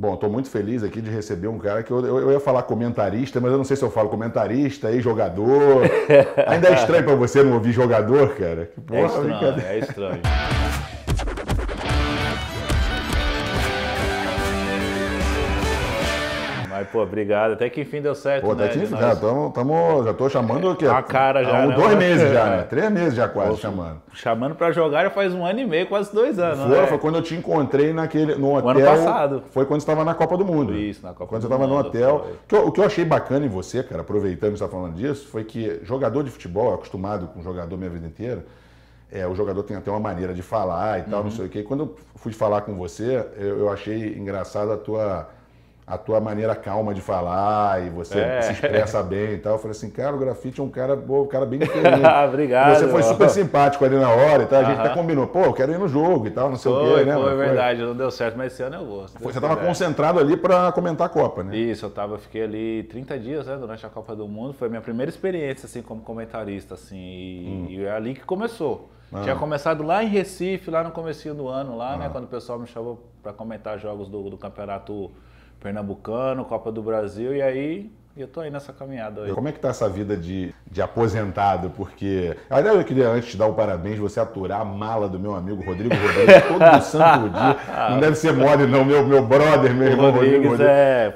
Bom, estou muito feliz aqui de receber um cara que eu ia falar comentarista, mas eu não sei se eu falo comentarista, ex-jogador. Ainda é estranho para você não ouvir jogador, cara? Que porra, é estranho. Mas, pô, obrigado. Até que enfim deu certo, pô, né? Até que enfim, já tô chamando o quê? A cara já, né? 2 meses já, né? 3 meses já quase chamando. Chamando pra jogar já faz 1 ano e meio, quase 2 anos, né? Foi quando eu te encontrei no hotel. Ano passado. Foi quando você estava na Copa do Mundo. Isso, na Copa quando do você estava no Mundo, hotel. O que eu achei bacana em você, cara, aproveitando que você está falando disso, foi que jogador de futebol, acostumado com jogador minha vida inteira, o jogador tem até uma maneira de falar e tal, não sei o quê. Quando eu fui falar com você, eu achei engraçado a tua maneira calma de falar e você se expressa bem e tal. Eu falei assim, cara, o Grafite é um cara bem diferente. Obrigado. E você foi super simpático ali na hora e tal. A gente até combinou, pô, eu quero ir no jogo e tal, não sei o quê, né? Foi verdade, não deu certo, mas esse ano eu vou. Você estava concentrado ali para comentar a Copa, né? Isso, fiquei ali 30 dias, né, durante a Copa do Mundo. Foi a minha primeira experiência, assim, como comentarista, assim, e é ali que começou. Tinha começado lá em Recife, lá no comecinho do ano, lá, né, quando o pessoal me chamou para comentar jogos do Campeonato Pernambucano, Copa do Brasil, e aí eu tô aí nessa caminhada aí. Como é que tá essa vida de aposentado? Porque, aliás, eu queria antes te dar o parabéns, você aturar a mala do meu amigo Rodrigo Rodrigues todo santo dia. Não deve ser mole não, meu brother, meu irmão Rodrigues.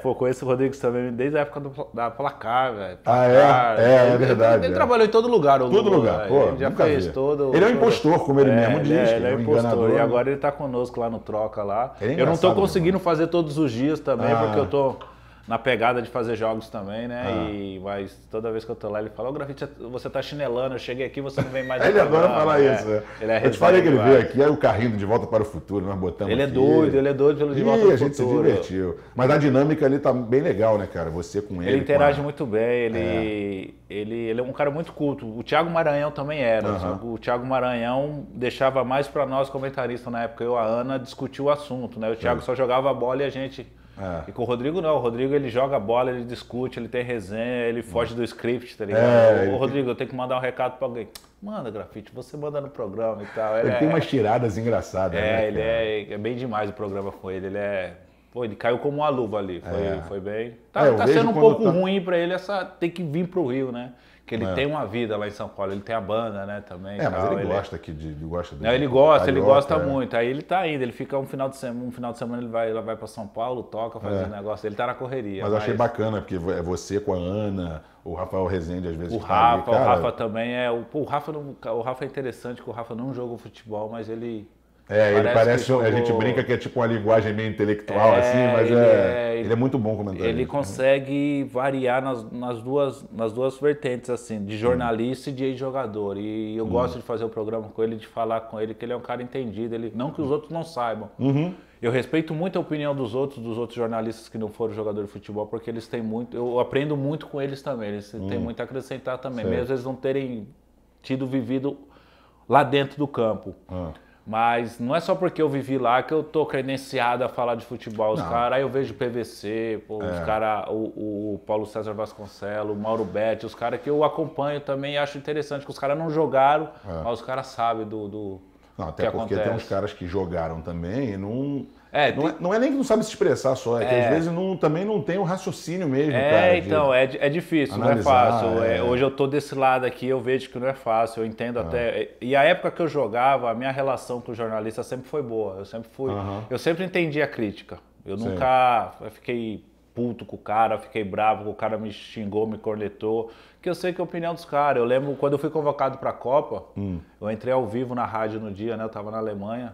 Pô, conheço o Rodrigues também desde a época da Placar, velho. É verdade. Ele trabalhou em todo lugar. Todo lugar, pô, ele já fez todo... Ele é um impostor, como ele mesmo diz. Ele é um impostor, e agora ele tá conosco lá no Troca lá. Eu não tô conseguindo fazer todos os dias também, porque eu tô na pegada de fazer jogos também, né? Mas toda vez que eu tô lá, ele fala, ô Grafite, você tá chinelando, eu cheguei aqui, você não vem mais. Ele adora falar isso. Eu te falei que ele veio aqui, aí o carrinho de Volta para o Futuro, nós botamos ele aqui. Ele é doido pelo De Volta para o Futuro. A gente se divertiu. Mas a dinâmica ali tá bem legal, né, cara? Você com ele. Ele interage muito bem, ele é um cara muito culto. O Thiago Maranhão também era. O Thiago Maranhão deixava mais para nós comentaristas na época, eu e a Ana, discutir o assunto, né? O Thiago só jogava a bola e a gente... E com o Rodrigo não, o Rodrigo ele joga a bola, ele discute, ele tem resenha, ele foge do script, tá ligado? Ô Rodrigo, eu tenho que mandar um recado pra alguém. Manda, Grafite, você manda no programa e tal. Ele tem umas tiradas engraçadas, né? Ele é bem demais o programa com ele, Pô, ele caiu como uma luva ali, foi bem... Tá sendo um pouco ruim pra ele ter que vir pro Rio, né? Que ele tem uma vida lá em São Paulo, ele tem a banda, né, também. Mas ele gosta aqui gosta do ele gosta muito. Aí ele tá indo, ele fica um final de semana ele vai para São Paulo, toca, faz um negócio, ele tá na correria. Mas eu achei bacana, porque é você com a Ana, o Rafael Rezende às vezes. O Rafa também o Rafa é interessante, porque o Rafa não jogou futebol, mas ele... ele parece, a gente brinca que é tipo uma linguagem meio intelectual, assim, mas ele é muito bom comentarista. Ele consegue variar nas duas vertentes, assim, de jornalista e de ex-jogador. E eu gosto de fazer o programa com ele, de falar com ele, que ele é um cara entendido, não que os outros não saibam. Eu respeito muito a opinião dos outros jornalistas que não foram jogador de futebol, porque eles têm muito, eu aprendo muito com eles também, eles têm muito a acrescentar também, mesmo eles não terem vivido lá dentro do campo. Mas não é só porque eu vivi lá que eu tô credenciado a falar de futebol. Os caras, aí eu vejo o PVC, os caras, o Paulo César Vasconcelos, o Mauro Betti, os caras que eu acompanho também e acho interessante, que os caras não jogaram, mas os caras sabem do até que porque acontece. Tem uns caras que jogaram também e não... não é nem que não sabe se expressar só, que às vezes também não tem o raciocínio mesmo, cara. Então, é difícil, analisar, não é fácil. Hoje eu tô desse lado aqui, eu vejo que não é fácil, eu entendo até... E a época que eu jogava, a minha relação com o jornalista sempre foi boa, eu sempre entendi a crítica. Eu nunca fiquei puto com o cara, fiquei bravo, o cara me xingou, me cornetou, que eu sei que é a opinião dos caras. Eu lembro quando eu fui convocado pra Copa, eu entrei ao vivo na rádio no dia, né, eu tava na Alemanha,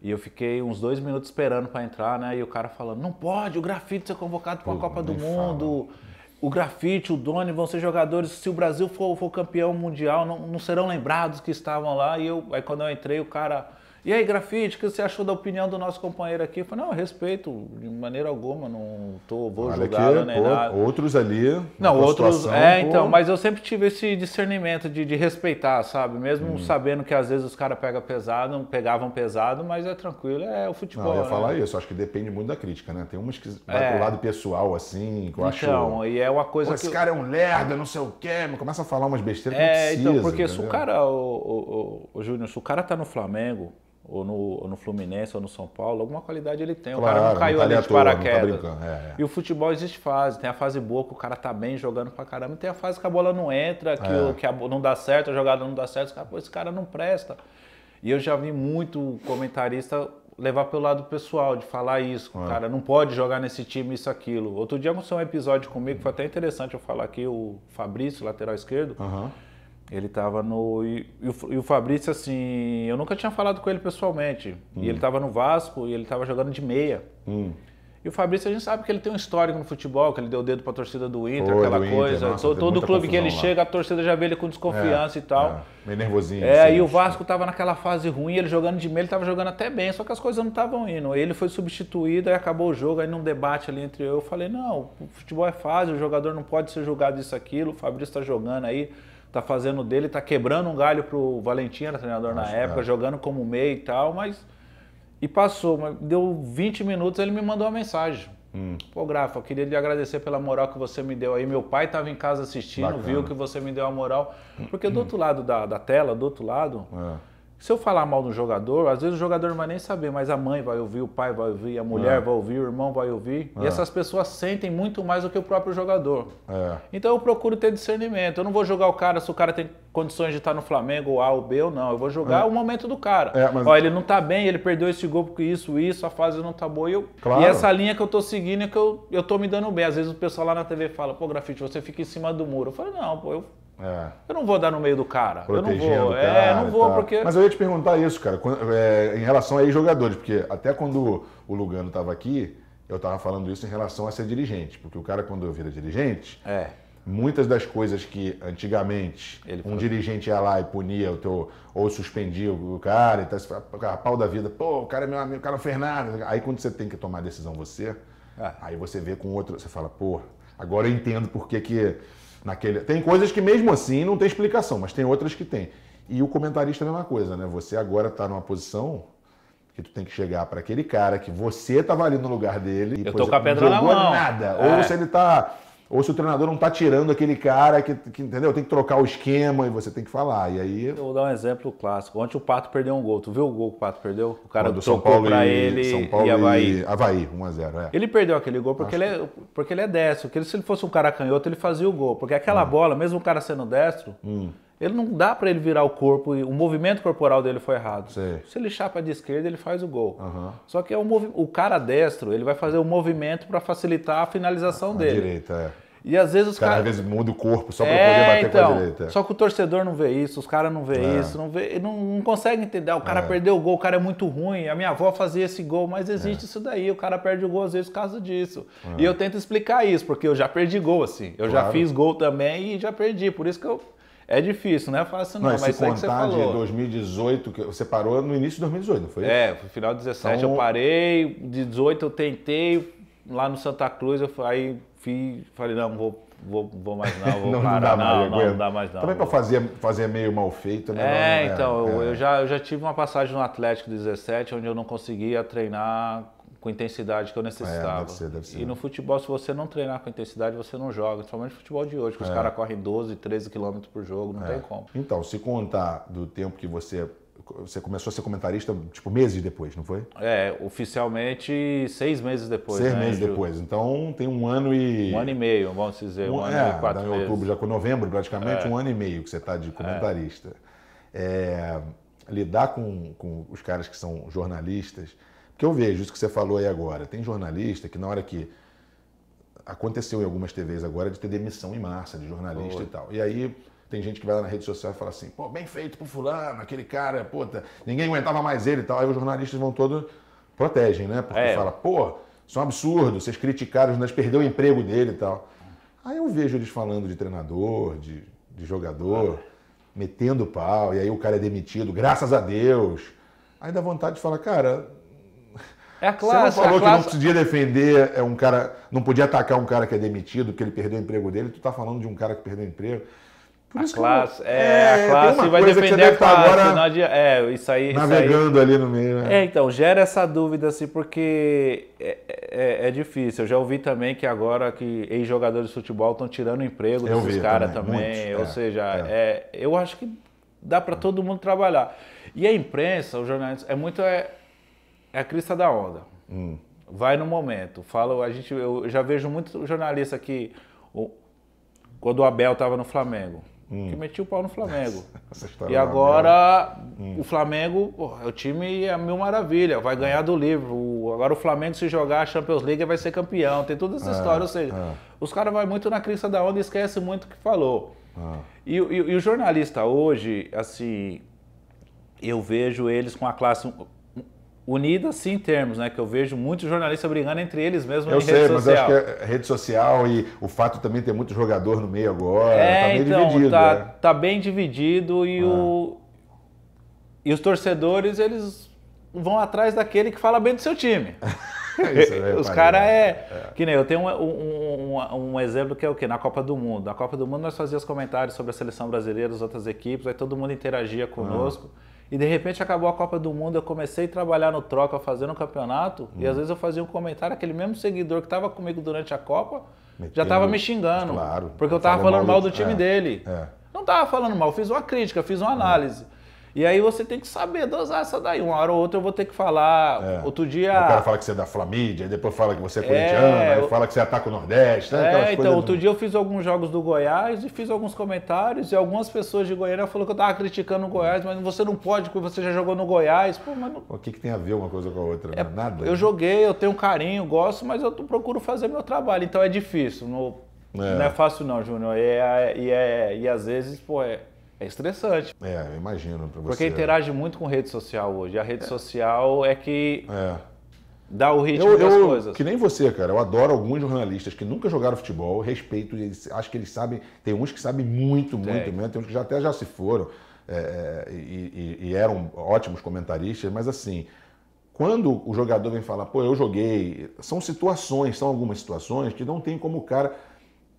e eu fiquei uns 2 minutos esperando para entrar, né? E o cara falando, não pode o Grafite ser convocado para a Copa do Mundo. O Grafite, o Doni vão ser jogadores, se o Brasil for campeão mundial, não serão lembrados que estavam lá. E aí quando eu entrei, o cara... E aí, Grafite, o que você achou da opinião do nosso companheiro aqui? Eu falei, não, eu respeito, de maneira alguma, vou julgá-lo nem nada. Outros ali, não, outros, então, mas eu sempre tive esse discernimento de respeitar, sabe? Mesmo sabendo que às vezes os caras pegavam pesado, mas é tranquilo, é o futebol. Não, eu ia falar isso, acho que depende muito da crítica, né? Tem umas que vai pro lado pessoal, assim, que eu acho... Então, e é uma coisa esse cara é um lerda, não sei o quê, começa a falar umas besteiras que não precisa, então, porque entendeu? se o cara, o Júnior, se o cara tá no Flamengo, ou no Fluminense, ou no São Paulo, alguma qualidade ele tem. Claro, o cara não caiu ali de paraquedas. E o futebol existe fase. Tem a fase boa que o cara tá bem jogando pra caramba. E tem a fase que a bola não entra, que não dá certo, a jogada não dá certo. Esse cara não presta. E eu já vi muito comentarista levar pelo lado pessoal, de falar isso. O cara não pode jogar nesse time, isso, aquilo. Outro dia aconteceu um episódio comigo, foi até interessante eu falar aqui, o Fabrício, lateral esquerdo. Ele tava no... E o Fabrício, assim, eu nunca tinha falado com ele pessoalmente. E ele tava no Vasco e ele tava jogando de meia. E o Fabrício, a gente sabe que ele tem um histórico no futebol, que ele deu o dedo pra torcida do Inter, aquela coisa. Nossa, todo clube que ele chega, a torcida já vê ele com desconfiança e tal. Meio nervosinho. E o Vasco tava naquela fase ruim, ele jogando de meia, ele tava jogando até bem, só que as coisas não estavam indo. Ele foi substituído, aí acabou o jogo, aí num debate ali entre eu falei, não, o futebol é fase, o jogador não pode ser julgado isso, aquilo, o Fabrício tá jogando aí, tá fazendo dele, tá quebrando um galho pro Valentim, era treinador na época, jogando como meia e tal, mas... E passou, mas deu 20 minutos, ele me mandou uma mensagem. Pô, Grafa, eu queria lhe agradecer pela moral que você me deu aí. Meu pai estava em casa assistindo, viu que você me deu a moral. Porque do outro lado da tela, do outro lado, se eu falar mal do jogador, às vezes o jogador não vai nem saber, mas a mãe vai ouvir, o pai vai ouvir, a mulher vai ouvir, o irmão vai ouvir. E essas pessoas sentem muito mais do que o próprio jogador. Então eu procuro ter discernimento. Eu não vou jogar o cara se o cara tem condições de estar no Flamengo, ou A ou B ou não. Eu vou jogar o momento do cara. Ó, ele não tá bem, ele perdeu esse gol porque isso, a fase não tá boa. E essa linha que eu tô seguindo é que eu tô me dando bem. Às vezes o pessoal lá na TV fala, pô, Grafite, você fica em cima do muro. Eu falo, não, pô, eu não vou dar no meio do cara. Protegendo, eu não vou. Não vou porque... Mas eu ia te perguntar isso, cara, em relação a jogadores, porque até quando o Lugano estava aqui, eu estava falando isso em relação a ser dirigente, porque o cara, quando vira dirigente, muitas das coisas que antigamente dirigente ia lá e punia o teu, ou suspendia o cara, e tá, pau da vida, pô, o cara é meu amigo, o cara é o Fernando. Aí quando você tem que tomar a decisão aí você vê com outro, você fala, pô, agora eu entendo por que tem coisas que mesmo assim não tem explicação, mas tem outras que tem. E o comentarista é a mesma coisa, né? Você agora está numa posição que tu tem que chegar para aquele cara que você estava ali no lugar dele e eu tô com a pedra na mão. Nada. Ou se ele tá, ou se o treinador não tá tirando aquele cara que entendeu? Tem que trocar o esquema e você tem que falar. E aí eu vou dar um exemplo clássico. Ontem o Pato perdeu um gol. Tu viu o gol que o Pato perdeu? O cara do São Paulo para ele São Paulo e Avaí. Avaí 1-0, Ele perdeu aquele gol porque ele é destro. Porque se ele fosse um cara canhoto, ele fazia o gol. Porque aquela bola, mesmo o cara sendo destro, ele não dá para ele virar o corpo e o movimento corporal dele foi errado. Se ele chapa de esquerda, ele faz o gol. Só que o cara destro, ele vai fazer o movimento para facilitar a finalização dele. Direita, E às vezes os caras... às vezes muda o corpo só para poder bater com a direita. Só que o torcedor não vê isso, os caras não vê isso, não consegue entender. O cara perdeu o gol, o cara é muito ruim, a minha avó fazia esse gol, mas existe isso daí, o cara perde o gol às vezes por causa disso. E eu tento explicar isso, porque eu já perdi gol assim. Eu já fiz gol também e já perdi, por isso que é difícil, não é fácil não, mas isso aí que você falou. De 2018, que você parou no início de 2018, não foi? No final de 17 eu parei, de 18 eu tentei, lá no Santa Cruz eu falei, não, vou mais não, vou parar, não dá mais não. Também para fazer meio mal feito, né? Eu já tive uma passagem no Atlético 17, onde eu não conseguia treinar com intensidade que eu necessitava. Deve ser. E no futebol, se você não treinar com intensidade, você não joga. Principalmente no futebol de hoje, que os caras correm 12, 13 km por jogo, não tem como. Então, se contar do tempo que você começou a ser comentarista, tipo, meses depois, não foi? Oficialmente 6 meses depois. 6 meses depois. Então, tem 1 ano e... 1 ano e meio, vamos dizer. 1 ano e 4 meses. Em outubro, já com novembro, praticamente, 1 ano e meio que você está de comentarista. Lidar com os caras que são jornalistas, porque eu vejo isso que você falou aí agora. Tem jornalista que na hora que... Aconteceu em algumas TVs agora de ter demissão em massa de jornalista e tal. E aí... Tem gente que vai lá na rede social e fala assim, pô, bem feito pro fulano, aquele cara, puta, ninguém aguentava mais ele e tal. Aí os jornalistas vão todos, protegem, né? Porque fala, pô, isso é um absurdo, vocês criticaram, os jornalistas perdeu o emprego dele e tal. Aí eu vejo eles falando de treinador, de jogador, metendo pau, e aí o cara é demitido, graças a Deus. Aí dá vontade de falar, cara... Você não falou que não podia defender um cara, não podia atacar um cara que é demitido porque ele perdeu o emprego dele, tu tá falando de um cara que perdeu o emprego. A classe vai defender a classe. Agora isso aí. Navegando ali no meio. Né? Então, gera essa dúvida, assim, porque é difícil. Eu já ouvi também que agora que ex-jogadores de futebol estão tirando o emprego desses caras também. Ou seja, eu acho que dá para todo mundo trabalhar. E a imprensa, os jornalistas, é a crista da onda. Vai no momento. Eu já vejo muito jornalista que, quando o Abel estava no Flamengo, que metia o pau no Flamengo. E agora o Flamengo, o time é mil maravilha, vai ganhar do livro. Agora o Flamengo, se jogar a Champions League, vai ser campeão. Tem toda essa história. Ou seja, os caras vão muito na crista da onda e esquecem muito o que falou. E o jornalista hoje, assim, eu vejo eles com a classe unida, sim, em termos, né? Que eu vejo muitos jornalistas brigando entre eles mesmos em rede social. Eu sei, mas acho que é rede social e o fato também ter muito jogador no meio agora, tá meio dividido. Tá bem dividido e os torcedores, eles vão atrás daquele que fala bem do seu time. Os caras que nem eu tenho um exemplo que é o quê? Na Copa do Mundo. Na Copa do Mundo nós fazíamos comentários sobre a seleção brasileira, as outras equipes, aí todo mundo interagia conosco. E de repente acabou a Copa do Mundo, eu comecei a trabalhar no Troca, fazendo um campeonato, e às vezes eu fazia um comentário, aquele mesmo seguidor que estava comigo durante a Copa, já estava me xingando, porque eu estava falando mal do time dele. Não estava falando mal, fiz uma crítica, fiz uma análise. E aí você tem que saber dosar essa daí. Uma hora ou outra eu vou ter que falar. Outro dia... O cara fala que você é da Flamídia, depois fala que você é corintiano, aí fala que você ataca o Nordeste. Né? Então, outro dia eu fiz alguns jogos do Goiás e fiz alguns comentários e algumas pessoas de Goiânia falaram que eu estava criticando o Goiás, mas você não pode, porque você já jogou no Goiás. Pô, mas não... O que tem a ver uma coisa com a outra? Nada. Eu joguei, eu tenho carinho, gosto, mas eu procuro fazer meu trabalho. Então é difícil. Não é fácil não, Júnior. E às vezes, pô, é estressante. Eu imagino pra você. Porque interage muito com rede social hoje. A rede social é que dá o ritmo das coisas. Que nem você, cara. Eu adoro alguns jornalistas que nunca jogaram futebol, respeito, acho que eles sabem, tem uns que sabem muito mesmo, tem uns que já se foram e eram ótimos comentaristas, mas assim, quando o jogador vem falar, pô, eu joguei, são algumas situações que não tem como o cara,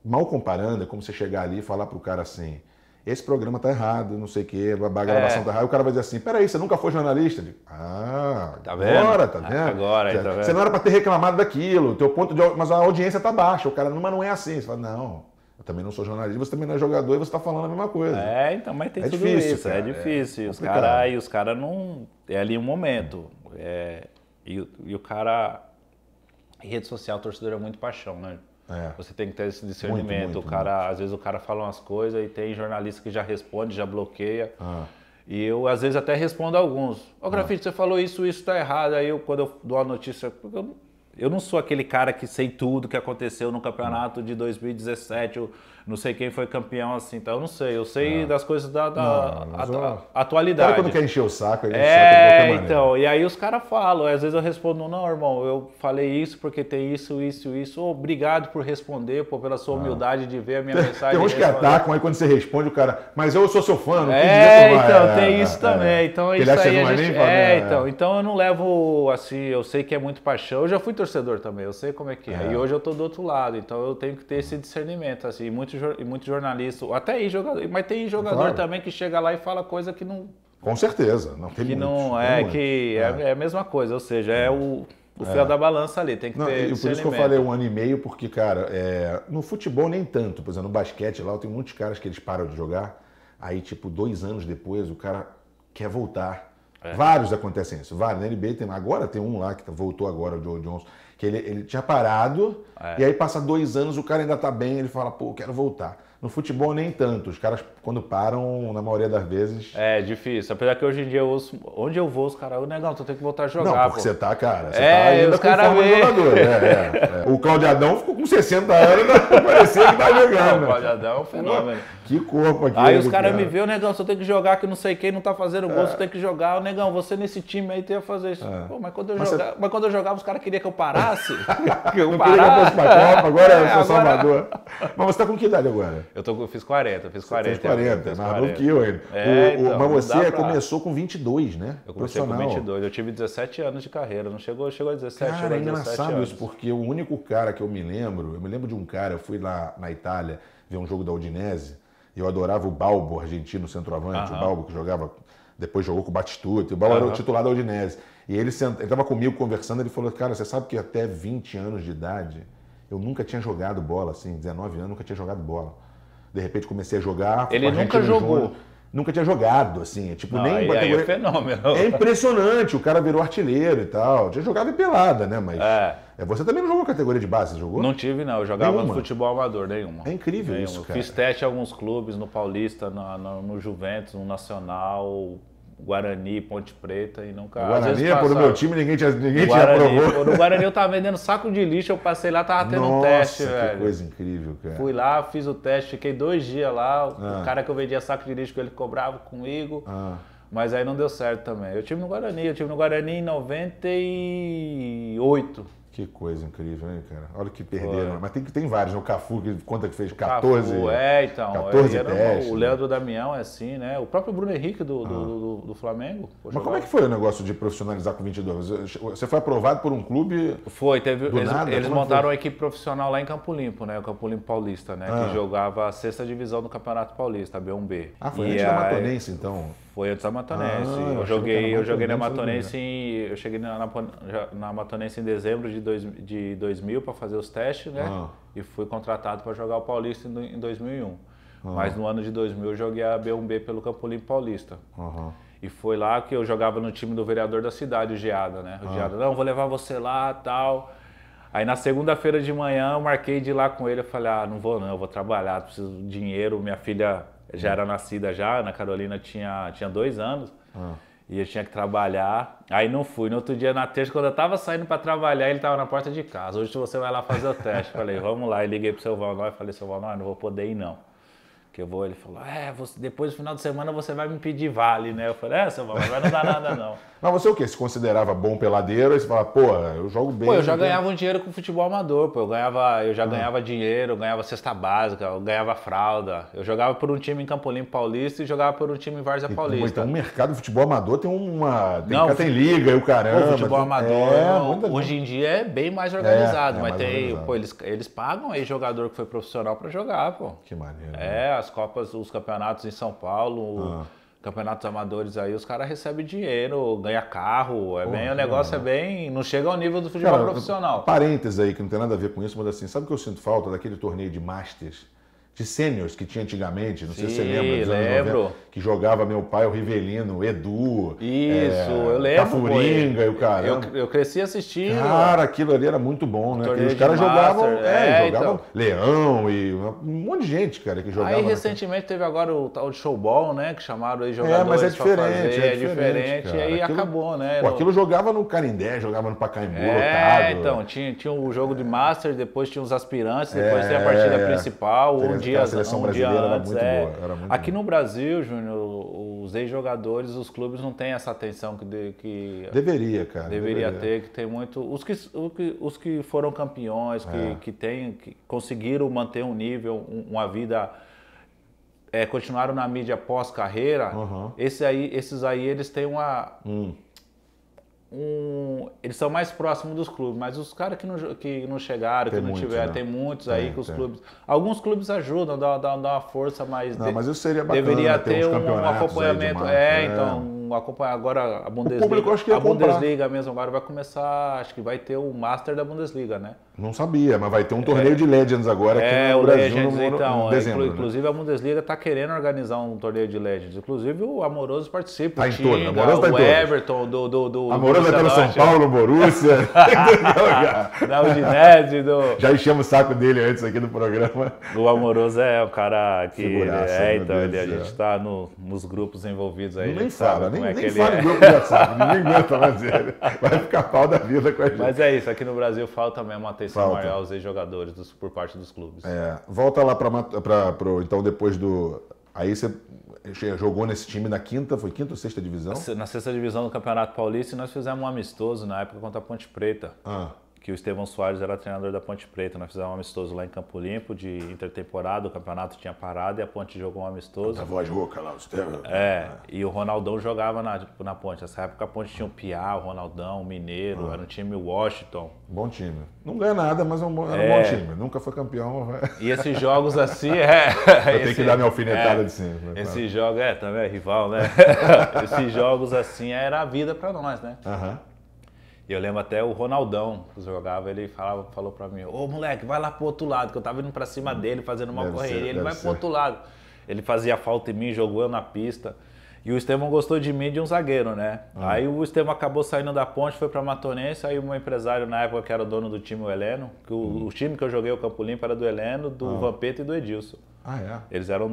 mal comparando, é como você chegar ali e falar pro cara assim, esse programa tá errado, não sei o quê, a gravação tá errada. O cara vai dizer assim, peraí, você nunca foi jornalista? Eu digo, tá vendo? Agora, tá vendo? Agora, tá vendo? Você não era para ter reclamado daquilo, teu ponto de, mas a audiência tá baixa. O cara, mas não é assim. Você fala, não, eu também não sou jornalista, você também não é jogador e você tá falando a mesma coisa. Então, mas tem tudo difícil, isso, cara, é difícil. E os caras não... É ali um momento. E o cara... Em rede social, o torcedor é muito paixão, né? Você tem que ter esse discernimento. Muito. Às vezes o cara fala umas coisas e tem jornalista que já responde, já bloqueia. E eu, às vezes, até respondo alguns. Grafite, você falou isso tá errado. Aí, quando eu dou a notícia... Eu não sou aquele cara que sei tudo que aconteceu no campeonato de 2017, eu não sei quem foi campeão, assim, então eu não sei. Eu sei das coisas da atualidade. O cara, quando quer encher o saco, ele enche o saco de qualquer maneira. Então, e aí os caras falam, às vezes eu respondo, não, irmão, eu falei isso porque tem isso. Obrigado por responder, pela sua humildade de ver a minha mensagem. Tem uns que atacam, aí quando você responde, o cara, mas eu sou seu fã, não tem isso também. Então, isso aí a gente... Então eu não levo, assim, eu sei que é muito paixão. Eu já fui torcedor também, eu sei como é que é. E hoje eu tô do outro lado, então eu tenho que ter esse discernimento, assim, muitos jornalistas, até aí jogador, mas tem jogador também que chega lá e fala coisa que não... Com certeza, não tem que muitos, não é a mesma coisa, ou seja, é o fio da balança ali, tem que ter discernimento. Por isso que eu falei 1 ano e meio, porque, cara, no futebol nem tanto, por exemplo, no basquete lá, eu tenho muitos caras que eles param de jogar, aí tipo 2 anos depois o cara quer voltar. Vários acontecem isso, vários. Na NBA agora tem um lá que voltou agora, o Joe Johnson, que ele tinha parado, e aí passa 2 anos, o cara ainda tá bem, ele fala, pô, eu quero voltar. No futebol nem tanto, os caras quando param, na maioria das vezes... É difícil, apesar que hoje em dia eu ouço, onde eu vou, os caras, ô negão, tu tem que voltar a jogar. Não, porque você tá, cara, você tá ainda com forma de jogador. O Cláudio Adão ficou com 60 anos, parecia que tá jogando. O Cláudio Adão é um fenômeno. Que corpo aqui. Aí os caras me veem, o negão, você tem que jogar, que não sei quem não tá fazendo gol, você tem que jogar. O negão, você nesse time aí tem que fazer isso. Pô, mas quando eu jogava, os caras queriam que eu parasse. Que eu parasse. Queria que eu fosse pra Copa, agora eu sou Salvador. Mas você tá com que idade agora? Eu fiz 40, Fez 40, mais novo que eu ainda. Mas você começou com 22, né? Eu comecei com 22, eu tive 17 anos de carreira, não chegou a 17, cara, chegou a 17 engraçado anos. Isso, porque o único cara que eu me lembro de um cara, eu fui lá na Itália ver um jogo da Udinese, e eu adorava o Balbo, argentino centroavante, o Balbo que jogava, depois jogou com o Batistuta, o Balbo era o titular da Udinese. E ele estava comigo conversando, ele falou, cara, você sabe que até 20 anos de idade, eu nunca tinha jogado bola, assim, 19 anos, nunca tinha jogado bola. De repente comecei a jogar. Ele nunca jogou. nunca tinha jogado, assim, tipo, Não, nem aí categoria... é fenômeno. É impressionante, o cara virou artilheiro e tal. Já jogava em pelada, né? Mas você também não jogou categoria de base, você jogou? Não tive, não. Eu jogava no futebol amador, nenhuma. É incrível isso, cara. Fiz teste em alguns clubes, no Paulista, no Juventus, no Nacional, Guarani, Ponte Preta e nunca... O Guarani, por o meu time, ninguém te aprovou. No Guarani eu tava vendendo saco de lixo, eu passei lá, tava tendo um teste, velho. Que coisa incrível, cara. Fui lá, fiz o teste, fiquei 2 dias lá, o cara que eu vendia saco de lixo, ele cobrava comigo, mas aí não deu certo também. Eu tive no Guarani em 98. Que coisa incrível, hein, cara? Olha que perderam. Mas tem vários, né? O Cafu, que conta que fez 14. Cafu, então. 14 testes. O Leandro Damião é assim, né? O próprio Bruno Henrique do Flamengo. Mas como é que foi o negócio de profissionalizar com 22? Você foi aprovado por um clube? Foi, eles montaram uma equipe profissional lá em Campo Limpo, né? O Campo Limpo Paulista, né? Que jogava a 6ª divisão do Campeonato Paulista, a B1B. Foi antes da Matonense, então? Foi antes da Matonense. Eu joguei na Matonense, eu cheguei na Matonense em dezembro de 2000 para fazer os testes, né? E fui contratado para jogar o Paulista em 2001. Mas no ano de 2000 eu joguei a B1B pelo Campo Limpo Paulista. E foi lá que eu jogava no time do vereador da cidade, o Geada, né? O Geada, não, vou levar você lá, tal. Aí na segunda-feira de manhã eu marquei de ir lá com ele, eu falei, não vou não, eu vou trabalhar, preciso de dinheiro, minha filha já era nascida já, Ana Carolina tinha 2 anos, e eu tinha que trabalhar, aí não fui. No outro dia, na terça, quando eu tava saindo para trabalhar, ele tava na porta de casa, hoje você vai lá fazer o teste. Falei, vamos lá, e liguei pro seu Valnor, falei, seu Valnor, não vou poder ir não. Que eu vou, ele falou, depois do final de semana você vai me pedir vale, né? Eu falei, seu Valnor, não dá nada não. Mas você o quê? Se considerava bom peladeiro, aí você fala, eu jogo bem. Eu já ganhava um dinheiro com futebol amador, eu já ganhava dinheiro, eu ganhava cesta básica, eu ganhava fralda. Eu jogava por um time em Campo Limpo Paulista e jogava por um time em Várzea Paulista. Então o mercado de futebol amador tem liga e o caramba. O futebol amador, hoje em dia é bem mais organizado, mas eles pagam aí jogador que foi profissional para jogar, pô. Que maneiro. As Copas, os campeonatos em São Paulo, campeonatos amadores aí, os caras recebem dinheiro, ganha carro, o negócio é bem, não chega ao nível do futebol profissional. Parênteses aí, que não tem nada a ver com isso, mas assim, sabe o que eu sinto falta daquele torneio de Masters? De sêniors que tinha antigamente, não sei se você lembra, dos anos 90, que jogava meu pai, o Rivelino, o Edu, eu lembro, Cafuringa e o caramba. Eu cresci assistindo. Cara, aquilo ali era muito bom, né? Os caras jogavam, jogavam Leão e um monte de gente, cara, que jogava. Aí recentemente teve agora o tal de showball, né? Que chamaram aí jogadores mas é diferente, é diferente, e aí acabou, né? Aquilo jogava no Canindé, jogava no Pacaembu, lotado. Então, tinha o jogo de Master, depois tinha os aspirantes, depois tem a partida principal, a seleção brasileira era muito boa. Aqui no Brasil, Júnior, os ex-jogadores, os clubes não têm essa atenção que deveria, cara. Deveria ter, que tem muito. Os que foram campeões, que conseguiram manter um nível, uma vida, continuaram na mídia pós-carreira, esses aí eles têm uma. Eles são mais próximos dos clubes, mas os caras que não chegaram, que não tiveram, tem muitos aí que os clubes. Alguns clubes ajudam, dá uma força, mas. Mas isso seria bacana. Deveria ter um acompanhamento. Acompanhar agora a Bundesliga. O público acho que ia Bundesliga mesmo agora vai começar, acho que vai ter o Master da Bundesliga, né? Não sabia, mas vai ter um torneio de Legends agora aqui no Brasil no dezembro. Inclusive a Bundesliga está querendo organizar um torneio de Legends. Inclusive o Amoroso participa. Tá em todo, Amoroso tá em o Everton do Amoroso vai ter no São Paulo, Borussia. Da Udinese, Já enchemos o saco dele antes aqui do programa. O Amoroso é o cara que... Figuraça, a gente está nos grupos envolvidos aí. Nem fala, nem fala em grupo de WhatsApp, ninguém aguenta mais ele. Vai ficar pau da vida com a gente. Mas é isso, aqui no Brasil falta mesmo uma atenção maior aos ex-jogadores por parte dos clubes. Volta lá então depois do... Aí você jogou nesse time na quinta, foi quinta ou sexta divisão? Na sexta divisão do Campeonato Paulista e nós fizemos um amistoso na época contra a Ponte Preta. Que o Estevão Soares era treinador da Ponte Preta. Nós fizemos um amistoso lá em Campo Limpo, de intertemporada, o campeonato tinha parado e a Ponte jogou um amistoso. A voz rouca lá, o Estevão. E o Ronaldão jogava na Ponte. Nessa época a Ponte tinha o Piá, o Ronaldão, o Mineiro, era um time Washington. Bom time. Não ganha nada, mas era um bom time. Nunca foi campeão. E esses jogos assim, Eu tenho que dar minha alfinetada de cima. Esses jogos, também é rival, né? Esses jogos assim era a vida pra nós, né? E eu lembro até o Ronaldão, que jogava, ele falou pra mim, ô moleque, vai lá pro outro lado, que eu tava indo pra cima dele, fazendo uma correria, ele vai pro outro lado. Ele fazia falta em mim, jogou eu na pista. E o Estevão gostou de mim de um zagueiro, né? Aí o Estevão acabou saindo da Ponte, foi pra Matonense, aí o meu empresário na época, que era o dono do time, o Heleno, que o time que eu joguei, o Campo Limpo, era do Heleno, do Vampeta e do Edilson. Ah, é? Eles eram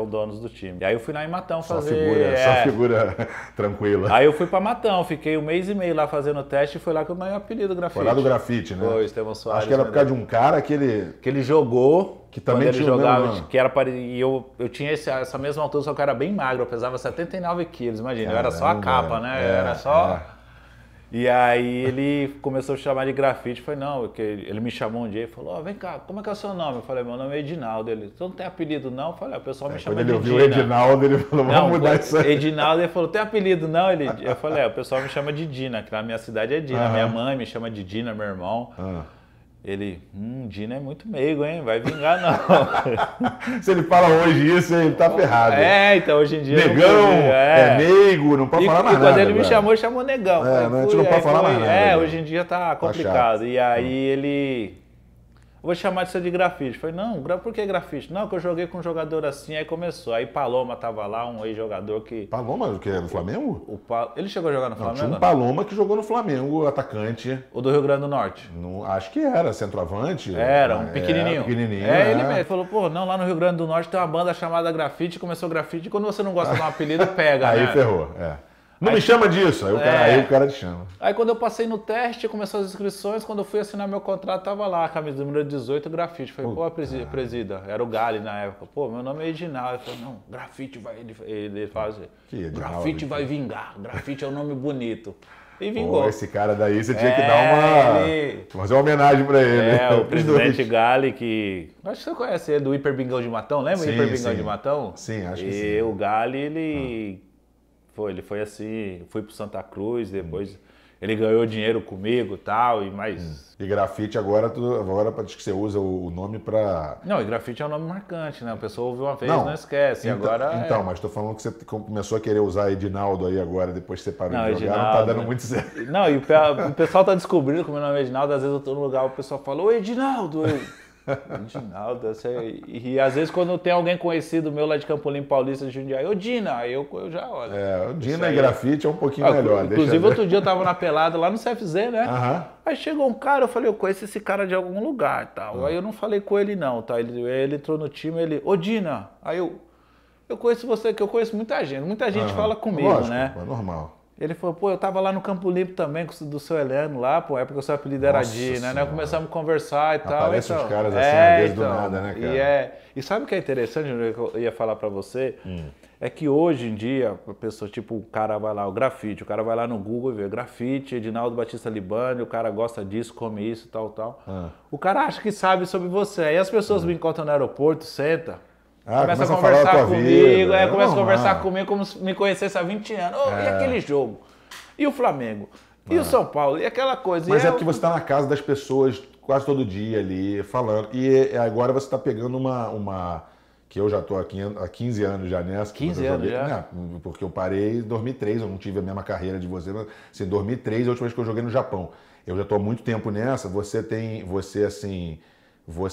donos do time. E aí eu fui lá em Matão fazer... Só figura tranquila. Aí eu fui pra Matão, fiquei 1 mês e meio lá fazendo teste e foi lá que eu ganhei o apelido Grafite. Foi lá do Grafite, né? Foi, Estevão Soares. Acho que era por causa de um cara que ele... Que ele jogou... Que também quando ele tinha jogava, que era e eu tinha essa mesma altura, só que eu era bem magro, eu pesava 79 quilos, imagina, eu era só a capa, né? Era só... E aí ele começou a chamar de Grafite, foi não, ele me chamou um dia e falou, vem cá, como é que é o seu nome? Eu falei, meu nome é Edinaldo. Ele, você não tem apelido não? Eu falei, o pessoal me chama de Edina. Quando ele ouviu o Edinaldo, ele falou, vamos mudar isso aí. Edinaldo, ele falou, tem apelido não? Eu falei, o pessoal me chama de Dina, que na minha cidade é Dina, minha mãe me chama de Dina, meu irmão. Ele, Dina é muito meigo, hein? Vai vingar, não. Se ele fala hoje isso, ele tá ferrado. Então hoje em dia... Negão, meigo, não pode falar mais nada. E quando ele me chamou, ele chamou negão. A gente não pode falar mais nada. Hoje em dia tá complicado. E aí ele... Vou chamar de você de Grafite. Falei, não, por que Grafite? Não, que eu joguei com um jogador assim, aí começou. Aí Paloma tava lá, um ex-jogador que... Paloma, o que é do Flamengo? Ele chegou a jogar no Flamengo? Tinha um Paloma que jogou no Flamengo, atacante. O do Rio Grande do Norte? Acho que era, centroavante. Era, um pequenininho. Pequenininho. Ele mesmo falou, pô, não, lá no Rio Grande do Norte tem uma banda chamada Grafite, começou Grafite, e quando você não gosta de um apelido, pega, Aí né? ferrou, Não me chama disso, aí o cara te chama. Aí quando eu passei no teste, começou as inscrições, quando eu fui assinar meu contrato, tava lá, a camisa número 18, Grafite. Falei, pô, presida, era o Gali na época. Pô, meu nome é Edinaldo. Ele falou, não, Grafite vai... Ele fala assim, Grafite vai vingar, Grafite é um nome bonito. E vingou. Pô, esse cara daí, você tinha que dar fazer uma homenagem pra ele. O presidente Gali, que... Acho que você conhece ele, do Hiperbingão de Matão, lembra? Sim, Hiperbingão de Matão? Sim, acho que sim. E o Gali, ele foi assim, fui pro Santa Cruz, depois ele ganhou dinheiro comigo e tal, E Grafite agora acho que você usa o nome pra... Não, e Grafite é um nome marcante, né? A pessoa ouviu uma vez e não esquece, agora... Então, mas tô falando que você começou a querer usar Edinaldo aí agora, depois que você parou de jogar, não tá dando muito certo. Não, e o pessoal tá descobrindo que o meu nome é Edinaldo, às vezes eu tô no lugar, o pessoal fala, ô Edinaldo, Edinaldo, e às vezes quando tem alguém conhecido meu lá de Campo Limpo Paulista de Jundiaí, ô Dina, aí eu já olho. O Dina e Grafite é um pouquinho melhor. Inclusive outro dia eu tava na pelada lá no CFZ, né? Aí chegou um cara, eu falei, eu conheço esse cara de algum lugar e tal. Aí eu não falei com ele não, tá? Ele entrou no time, ô Dina, aí eu conheço você, que eu conheço muita gente fala comigo, lógico, né? É normal. Ele falou, pô, eu tava lá no Campo Limpo também do seu Heleno lá, pô, época o seu apelido era Dina, né? Começamos a conversar e tal. Aparece uns caras assim, às vezes do nada, né, cara? E sabe o que é interessante, que eu ia falar pra você? É que hoje em dia, a pessoa, tipo, o cara vai lá, o Grafite, o cara vai lá no Google e vê Grafite, Edinaldo Batista Libani, o cara gosta disso, come isso, tal. O cara acha que sabe sobre você. Aí as pessoas me encontram no aeroporto, senta. Começa a conversar comigo, começa a conversar comigo como se me conhecesse há 20 anos. E aquele jogo? E o Flamengo? E o São Paulo? E aquela coisa? Mas porque você está na casa das pessoas quase todo dia ali, falando. E agora você está pegando uma... Que eu já estou há 15 anos já nessa. 15 anos já? Porque eu parei em 2003, eu não tive a mesma carreira de você. Mas, assim, em 2003 é a última vez que eu joguei no Japão. Eu já estou há muito tempo nessa, você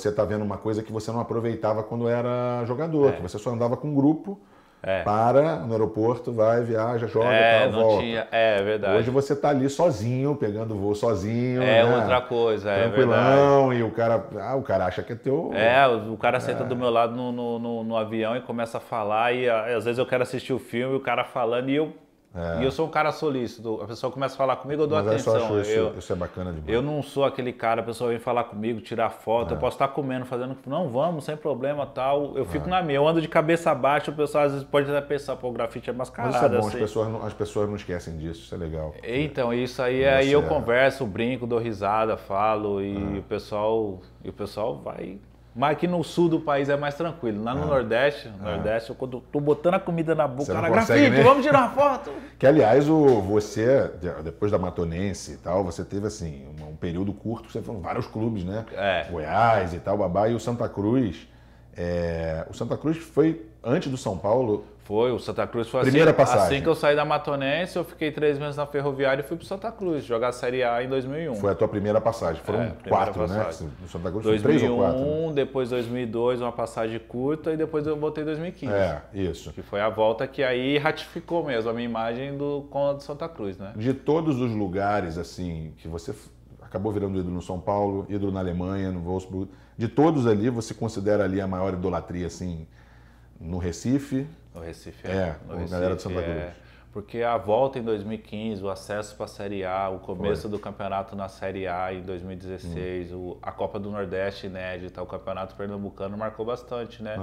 está vendo uma coisa que você não aproveitava quando era jogador, que você só andava com um grupo, para no aeroporto, vai, viaja, joga, volta. É verdade. Hoje você está ali sozinho, pegando voo sozinho. Outra coisa, tranquilão, e o cara acha que é teu... o cara senta do meu lado no avião e começa a falar, e às vezes eu quero assistir o filme, o cara falando, e eu sou um cara solícito, a pessoa começa a falar comigo, eu dou atenção. Isso é bacana demais. Eu não sou aquele cara, a pessoa vem falar comigo, tirar foto, eu posso estar comendo, fazendo, não, vamos, sem problema, tal. Eu fico na minha, eu ando de cabeça baixa, o pessoal às vezes pode até pensar, pô, o Grafite é mascarado. Mas isso é bom, assim. as pessoas não esquecem disso, isso é legal. Então, isso aí, eu converso, brinco, dou risada, falo, e o pessoal vai... Mas aqui no sul do país é mais tranquilo. Lá no Nordeste, eu quando tô botando a comida na boca, cara, Grafite, vamos tirar uma foto. Que, aliás, você, depois da Matonense e tal, você teve, assim, um período curto, você foi em vários clubes, né? Goiás e tal, babá, e o Santa Cruz. O Santa Cruz foi antes do São Paulo... Foi, o Santa Cruz foi Primeira passagem. Assim que eu saí da Matonense, eu fiquei 3 meses na Ferroviária e fui pro Santa Cruz, jogar a Série A em 2001. Foi a tua primeira passagem, foram 4, né? No Santa Cruz 2001, foi 3 ou 4. 2001, depois 2002, uma passagem curta e depois eu voltei em 2015. Isso. Que foi a volta que aí ratificou mesmo a minha imagem do Santa Cruz, né? De todos os lugares, assim, que você acabou virando ídolo no São Paulo, ídolo na Alemanha, no Wolfsburg, de todos ali, você considera ali a maior idolatria, assim, no Recife? No Recife, no Recife, galera de Santa Cruz. Porque a volta em 2015, o acesso para a Série A, o começo do campeonato na Série A em 2016, a Copa do Nordeste inédita, o Campeonato Pernambucano marcou bastante, né?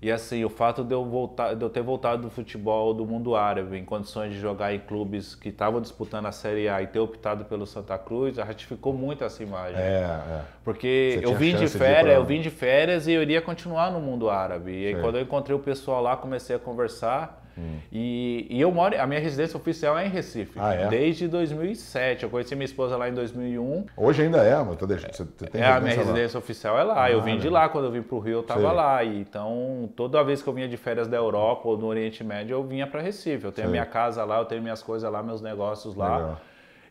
E assim, o fato de eu ter voltado do futebol do mundo árabe em condições de jogar em clubes que estavam disputando a Série A e ter optado pelo Santa Cruz, ratificou muito essa imagem. Porque eu vim de férias e eu iria continuar no mundo árabe. E aí, quando eu encontrei o pessoal lá, comecei a conversar. E eu moro, a minha residência oficial é em Recife, desde 2007. Eu conheci minha esposa lá em 2001. Hoje ainda mas tô deixando, você tem a minha residência oficial é lá. Eu vim de lá, quando eu vim pro Rio eu tava lá. E, então, toda vez que eu vinha de férias da Europa ou do Oriente Médio, eu vinha para Recife. Eu tenho a minha casa lá, eu tenho minhas coisas lá, meus negócios lá. Legal.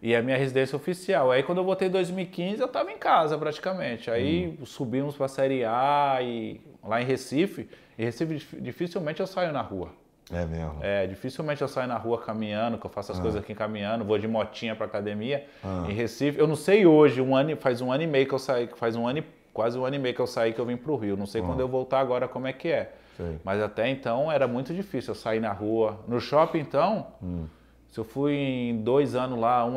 E a minha residência oficial. Aí quando eu voltei em 2015, eu tava em casa praticamente. Aí subimos para a Série A e lá em Recife. Em Recife dificilmente eu saio na rua. É mesmo? Dificilmente eu saio na rua caminhando, que eu faço as coisas aqui caminhando, vou de motinha pra academia. Em Recife, eu não sei hoje, faz um ano e meio que eu saí, quase um ano e meio que eu saí que eu vim pro Rio. Não sei quando eu voltar agora como é que é. Mas até então era muito difícil eu sair na rua. No shopping então, se eu fui em 2 anos lá,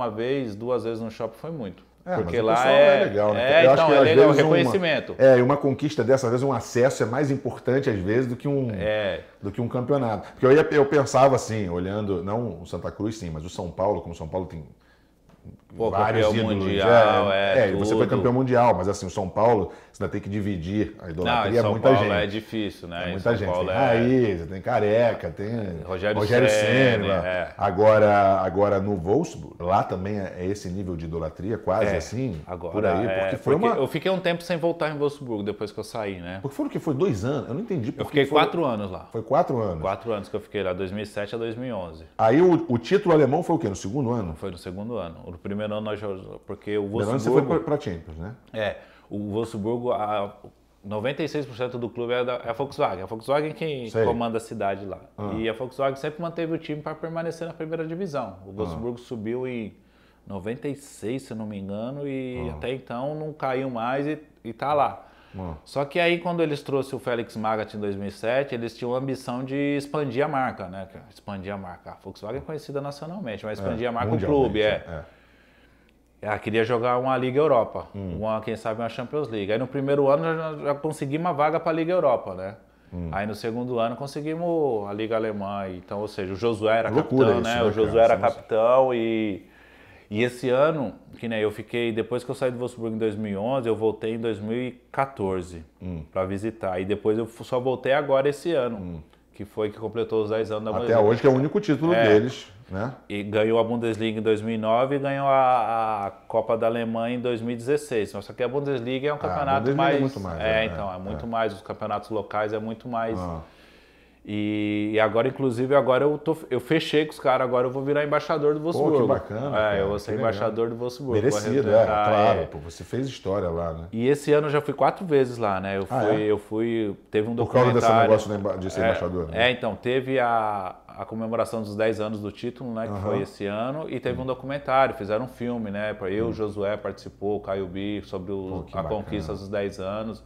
2 vezes no shopping foi muito. Porque lá é legal, né? Eu acho que é legal, reconhecimento. E uma conquista dessa, às vezes um acesso é mais importante às vezes do que um campeonato. Porque eu pensava assim, olhando, não o Santa Cruz sim, mas o São Paulo, como o São Paulo tem vários ídolos. Mundial, você foi campeão mundial, mas assim, o São Paulo, você ainda tem que dividir a idolatria, São muita Paulo gente. É difícil, né? Muita gente. Tem Raiz, tem Careca, tem Rogério Ceni. Agora no Wolfsburg, lá também é esse nível de idolatria, quase assim, agora, por aí. Porque eu fiquei um tempo sem voltar em Wolfsburg depois que eu saí, né? Porque foi 2 anos, eu não entendi. Eu fiquei 4 anos lá. Foi 4 anos? 4 anos que eu fiquei lá, 2007 a 2011. Aí o título alemão foi o quê? No segundo ano? Foi no segundo ano. No primeiro ano nós jogamos, porque o Wolfsburg... Você foi pra Champions, né? O Wolfsburg, 96% do clube é a Volkswagen. A Volkswagen que comanda a cidade lá. E a Volkswagen sempre manteve o time para permanecer na primeira divisão. O Wolfsburg subiu em 96, se não me engano, e até então não caiu mais e tá lá. Só que aí quando eles trouxeram o Felix Magath em 2007, eles tinham a ambição de expandir a marca, né? Expandir a marca. A Volkswagen é conhecida nacionalmente, mas expandir a marca do clube, queria jogar uma Liga Europa, quem sabe uma Champions League. Aí no primeiro ano já conseguimos uma vaga para a Liga Europa, né? Aí no segundo ano conseguimos a Liga Alemã. Então, ou seja, o Josué era capitão, né? O Josué era capitão e esse ano, que nem eu fiquei, depois que eu saí do Wolfsburg em 2011, eu voltei em 2014 para visitar. E depois eu só voltei agora esse ano, que foi que completou os 10 anos da Bundesliga. Até hoje que é o único título deles, né? E ganhou a Bundesliga em 2009 e ganhou a Copa da Alemanha em 2016. Só que a Bundesliga é um campeonato mais... É muito mais. É muito mais. Os campeonatos locais é muito mais... E agora, inclusive, eu fechei com os caras, agora eu vou virar embaixador do Wolfsburg. Pô, que bacana. Eu vou ser embaixador do Wolfsburg. Merecido, claro. Pô, você fez história lá, né? E esse ano eu já fui 4 vezes lá, né? Teve um documentário... Por causa desse negócio de ser embaixador, né? Então, teve a comemoração dos 10 anos do título, né? Que foi esse ano, e teve um documentário, fizeram um filme, né? O Josué participou, o Caio Bi, sobre a conquista dos 10 anos.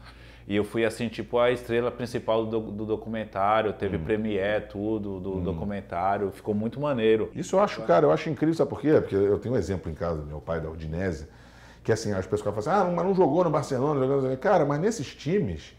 E eu fui assim, tipo, a estrela principal do documentário, teve premiere, tudo, do documentário, ficou muito maneiro. Isso eu acho incrível, sabe por quê? Porque eu tenho um exemplo em casa, meu pai da Udinese, que assim, as pessoas falam assim, mas não jogou no Barcelona, cara, mas nesses times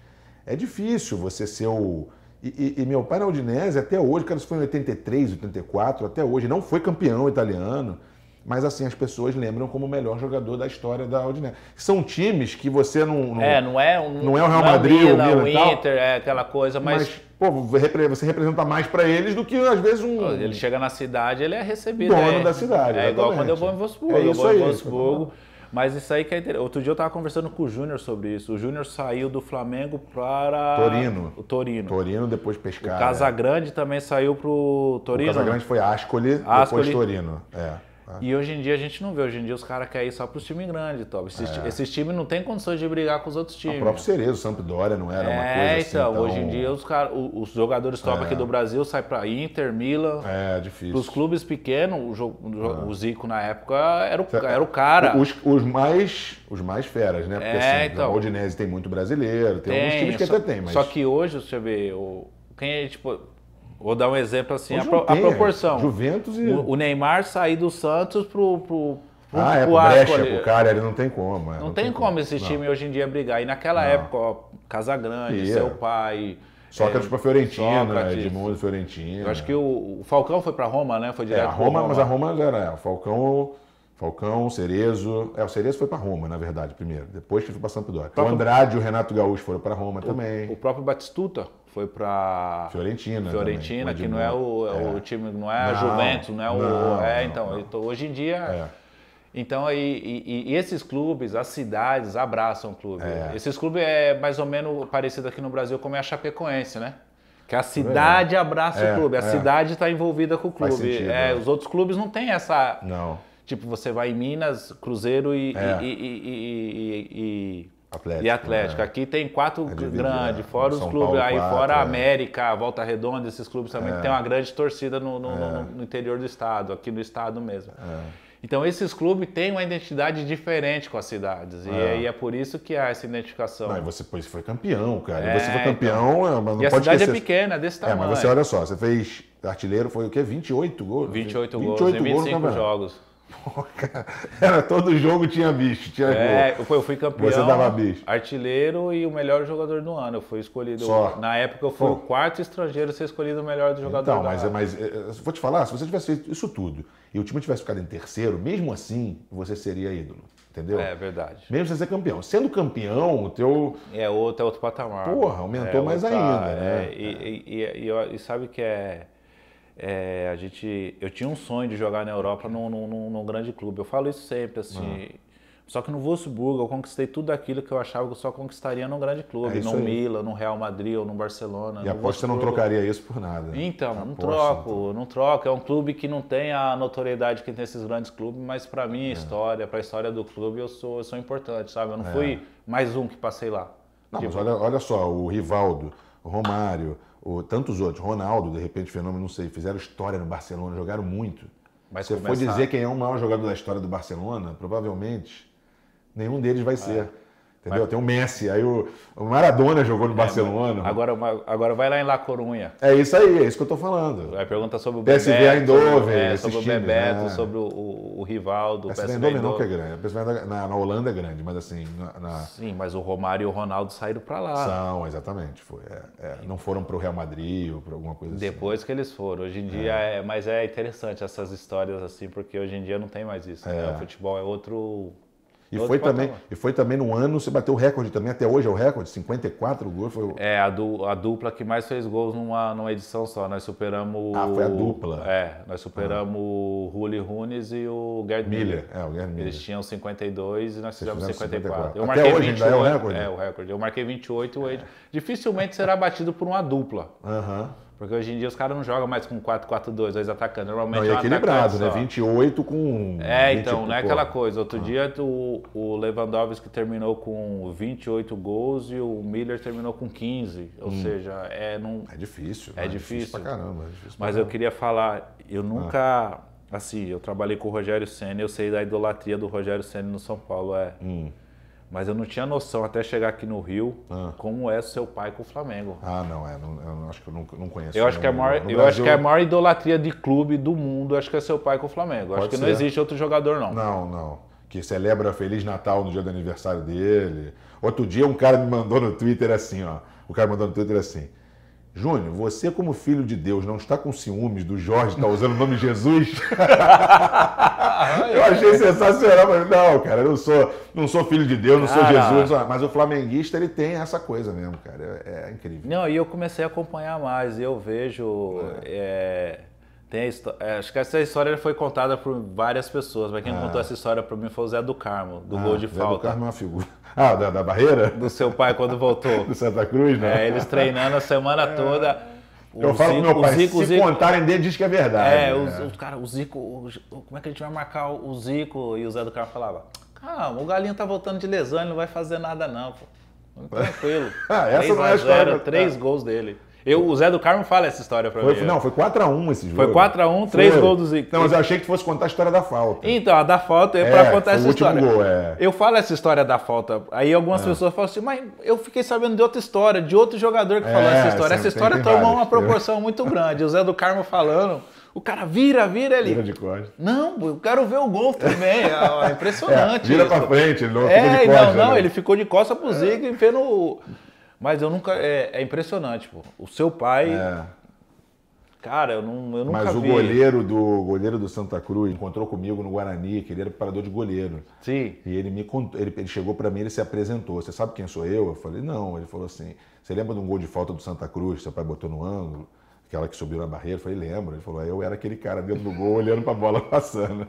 é difícil você ser o... E meu pai na Udinese, até hoje, cara, isso foi em 83, 84, até hoje, não foi campeão italiano, mas assim, as pessoas lembram como o melhor jogador da história da Udinese. São times que você não é o Real Madrid, o Milan e tal. Inter, aquela coisa, mas pô, você representa mais para eles do que às vezes Ele chega na cidade, ele é recebido. Dono da cidade. É igual quando eu vou em Wolfsburg. É isso aí. Wolfsburg. Mas isso aí que é interessante. Outro dia eu estava conversando com o Júnior sobre isso. O Júnior saiu do Flamengo para o Torino. Torino, depois Pescara. O Casagrande também saiu para o Torino. O Casagrande foi Ascoli, depois Torino. E hoje em dia a gente não vê. Hoje em dia os caras querem ir só para os times grandes, Top. Esses times não têm condições de brigar com os outros times. O próprio Cerezo, Sampdoria não era uma coisa assim. Então, hoje em dia os jogadores top aqui do Brasil saem para Inter, Milan. É difícil. Os clubes pequenos, o Zico na época era o cara. Os mais feras, né? Porque então, o Udinese tem muito brasileiro, tem alguns times que até tem, mas... Só que hoje, você vê, quem é, tipo... Vou dar um exemplo assim, a proporção. Juventus e... O Neymar sair do Santos pro Brecha, pro cara, ele não tem como. Não tem como esse time hoje em dia brigar. E naquela época, ó, Casagrande, seu pai... Sócrates pra Fiorentina, Edmundo Fiorentina. Eu acho que o Falcão foi pra Roma, né? Foi direto a Roma, mas a Roma já era. Falcão, Cerezo. O Cerezo foi pra Roma, na verdade, primeiro. Depois que foi pra Sampdoria. O Andrade e o Renato Gaúcho foram pra Roma também. O próprio Batistuta foi pra Fiorentina, que não é o time, não é a Juventus, não é então, hoje em dia... Então, e esses clubes, as cidades abraçam o clube. Esses clubes é mais ou menos parecido aqui no Brasil como é a Chapecoense, né? Que a cidade abraça o clube, a cidade está envolvida com o clube. Faz sentido, Os outros clubes não têm essa... Não. Tipo, você vai em Minas, Cruzeiro e Atlético. Aqui tem 4 grandes, fora os clubes, Paulo, aí 4, fora a América, Volta Redonda, esses clubes também tem uma grande torcida no interior do estado, aqui no estado mesmo. Então esses clubes têm uma identidade diferente com as cidades. E é por isso que há essa identificação. Não, e você foi campeão, cara. Você foi campeão, mas não e pode a cidade esquecer. É pequena, desse tamanho. Mas você olha só, você fez artilheiro, foi o quê? 28 gols? 28 gols em 25 jogos. Pô, cara, todo jogo tinha bicho, tinha gol. Eu fui campeão, você dava bicho. Artilheiro e o melhor jogador do ano. Eu fui escolhido. Na época eu fui o 4º estrangeiro a ser escolhido o melhor do jogador do ano. Mas vou te falar, se você tivesse feito isso tudo e o time tivesse ficado em terceiro, mesmo assim, você seria ídolo. Entendeu? É verdade. Mesmo você ser campeão. Sendo campeão, o teu... É outro patamar. Porra, aumentou mais ainda, né? E sabe que eu tinha um sonho de jogar na Europa num grande clube. Eu falo isso sempre, assim. Só que no Wolfsburg eu conquistei tudo aquilo que eu achava que eu só conquistaria num grande clube. No Milan, no Real Madrid ou no Barcelona. E aposto que você não trocaria isso por nada. Então, não troco. É um clube que não tem a notoriedade que tem esses grandes clubes, mas pra minha história, pra história do clube, eu sou importante, sabe? Eu não fui mais um que passei lá. Não, mas olha só, o Rivaldo, o Romário... tantos outros, Ronaldo, de repente, fenômeno, não sei, fizeram história no Barcelona, jogaram muito. Mas se você for dizer quem é o maior jogador da história do Barcelona, provavelmente nenhum deles vai ser. Entendeu? Tem o Messi, aí o Maradona jogou no Barcelona. Agora vai lá em La Corunha. É isso aí, é isso que eu tô falando. Vai perguntar sobre o PSV Eindhoven, sobre o Bebeto, sobre o Rivaldo. O PSV Eindhoven não que é grande. O PSV na Holanda é grande, mas assim... Sim, mas o Romário e o Ronaldo saíram para lá. São, exatamente. Não foram para o Real Madrid ou para alguma coisa assim. Depois que eles foram. Hoje em dia, mas é interessante essas histórias assim, porque hoje em dia não tem mais isso. Né? O futebol é outro... E foi também no ano, você bateu o recorde também, até hoje é o recorde, 54 gols. Foi... a dupla que mais fez gols numa edição só. Nós superamos... foi a dupla. Nós superamos o Rulli Hunes e o Gerd Miller. O Gerd Miller. Eles tinham 52 e nós fizemos 54. Eu marquei 28, ainda é o recorde? O recorde. Eu marquei 28 e o Wade dificilmente será batido por uma dupla. Porque hoje em dia os caras não jogam mais com 4-4-2, 2 atacantes. Normalmente é equilibrado, né? 28 com... então, não é aquela coisa. Outro dia o Lewandowski terminou com 28 gols e o Miller terminou com 15. Ou seja, É difícil. É difícil pra caramba. Mas eu queria falar, eu nunca... Assim, eu trabalhei com o Rogério Ceni, eu sei da idolatria do Rogério Ceni no São Paulo, Mas eu não tinha noção, até chegar aqui no Rio, como é seu pai com o Flamengo. Eu acho que eu não conheço. Eu acho que a maior idolatria de clube do mundo, acho que é seu pai com o Flamengo. Acho que não existe outro jogador, não. Não. Que celebra Feliz Natal no dia do aniversário dele. Outro dia um cara me mandou no Twitter assim, ó. O cara mandou no Twitter assim: Júnior, você como filho de Deus não está com ciúmes do Jorge estar usando o nome Jesus? Eu achei sensacional, mas não, cara, eu não sou filho de Deus, não sou Jesus, mas o flamenguista ele tem essa coisa mesmo, cara, é incrível. Não, e eu comecei a acompanhar mais, eu vejo Acho que essa história foi contada por várias pessoas, mas quem contou essa história para mim foi o Zé do Carmo, do gol de falta. Zé do Carmo é uma figura. Da barreira? Do seu pai quando voltou. Do Santa Cruz, né? Eles treinando a semana toda. Eu falo pro meu pai, se contarem dele, diz que é verdade. O Zico, como é que a gente vai marcar o Zico? E o Zé do Carmo falava, calma, o Galinho tá voltando de lesão, ele não vai fazer nada não, pô. Tranquilo. Essa não é a história. 3 gols dele. O Zé do Carmo fala essa história pra mim. Não, foi 4-1 esse jogo. Foi 4-1, 3 gols do Zico. Não, mas eu achei que tu fosse contar a história da falta. Então, a da falta é pra contar essa história. Gol, Eu falo essa história da falta. Aí algumas pessoas falam assim, mas eu fiquei sabendo de outra história, de outro jogador que falou essa história. Essa história tomou uma proporção muito grande. O Zé do Carmo falando, o cara vira ele. Vira de costas. Não, eu quero ver o gol também. É impressionante. Vira pra frente, ele não ficou de costas. Não, ele ficou de costas pro Zico e fez no... Mas eu nunca... É impressionante, pô. O seu pai... Cara, eu nunca vi. Mas o goleiro do Santa Cruz encontrou comigo no Guarani, que ele era preparador de goleiro. Sim. E ele me contou, ele chegou pra mim, ele se apresentou. Você sabe quem sou eu? Eu falei, não. Ele falou assim, você lembra de um gol de falta do Santa Cruz que seu pai botou no ângulo? Aquela que subiu na barreira? Eu falei, lembro. Ele falou, eu era aquele cara dentro do gol olhando pra bola passando.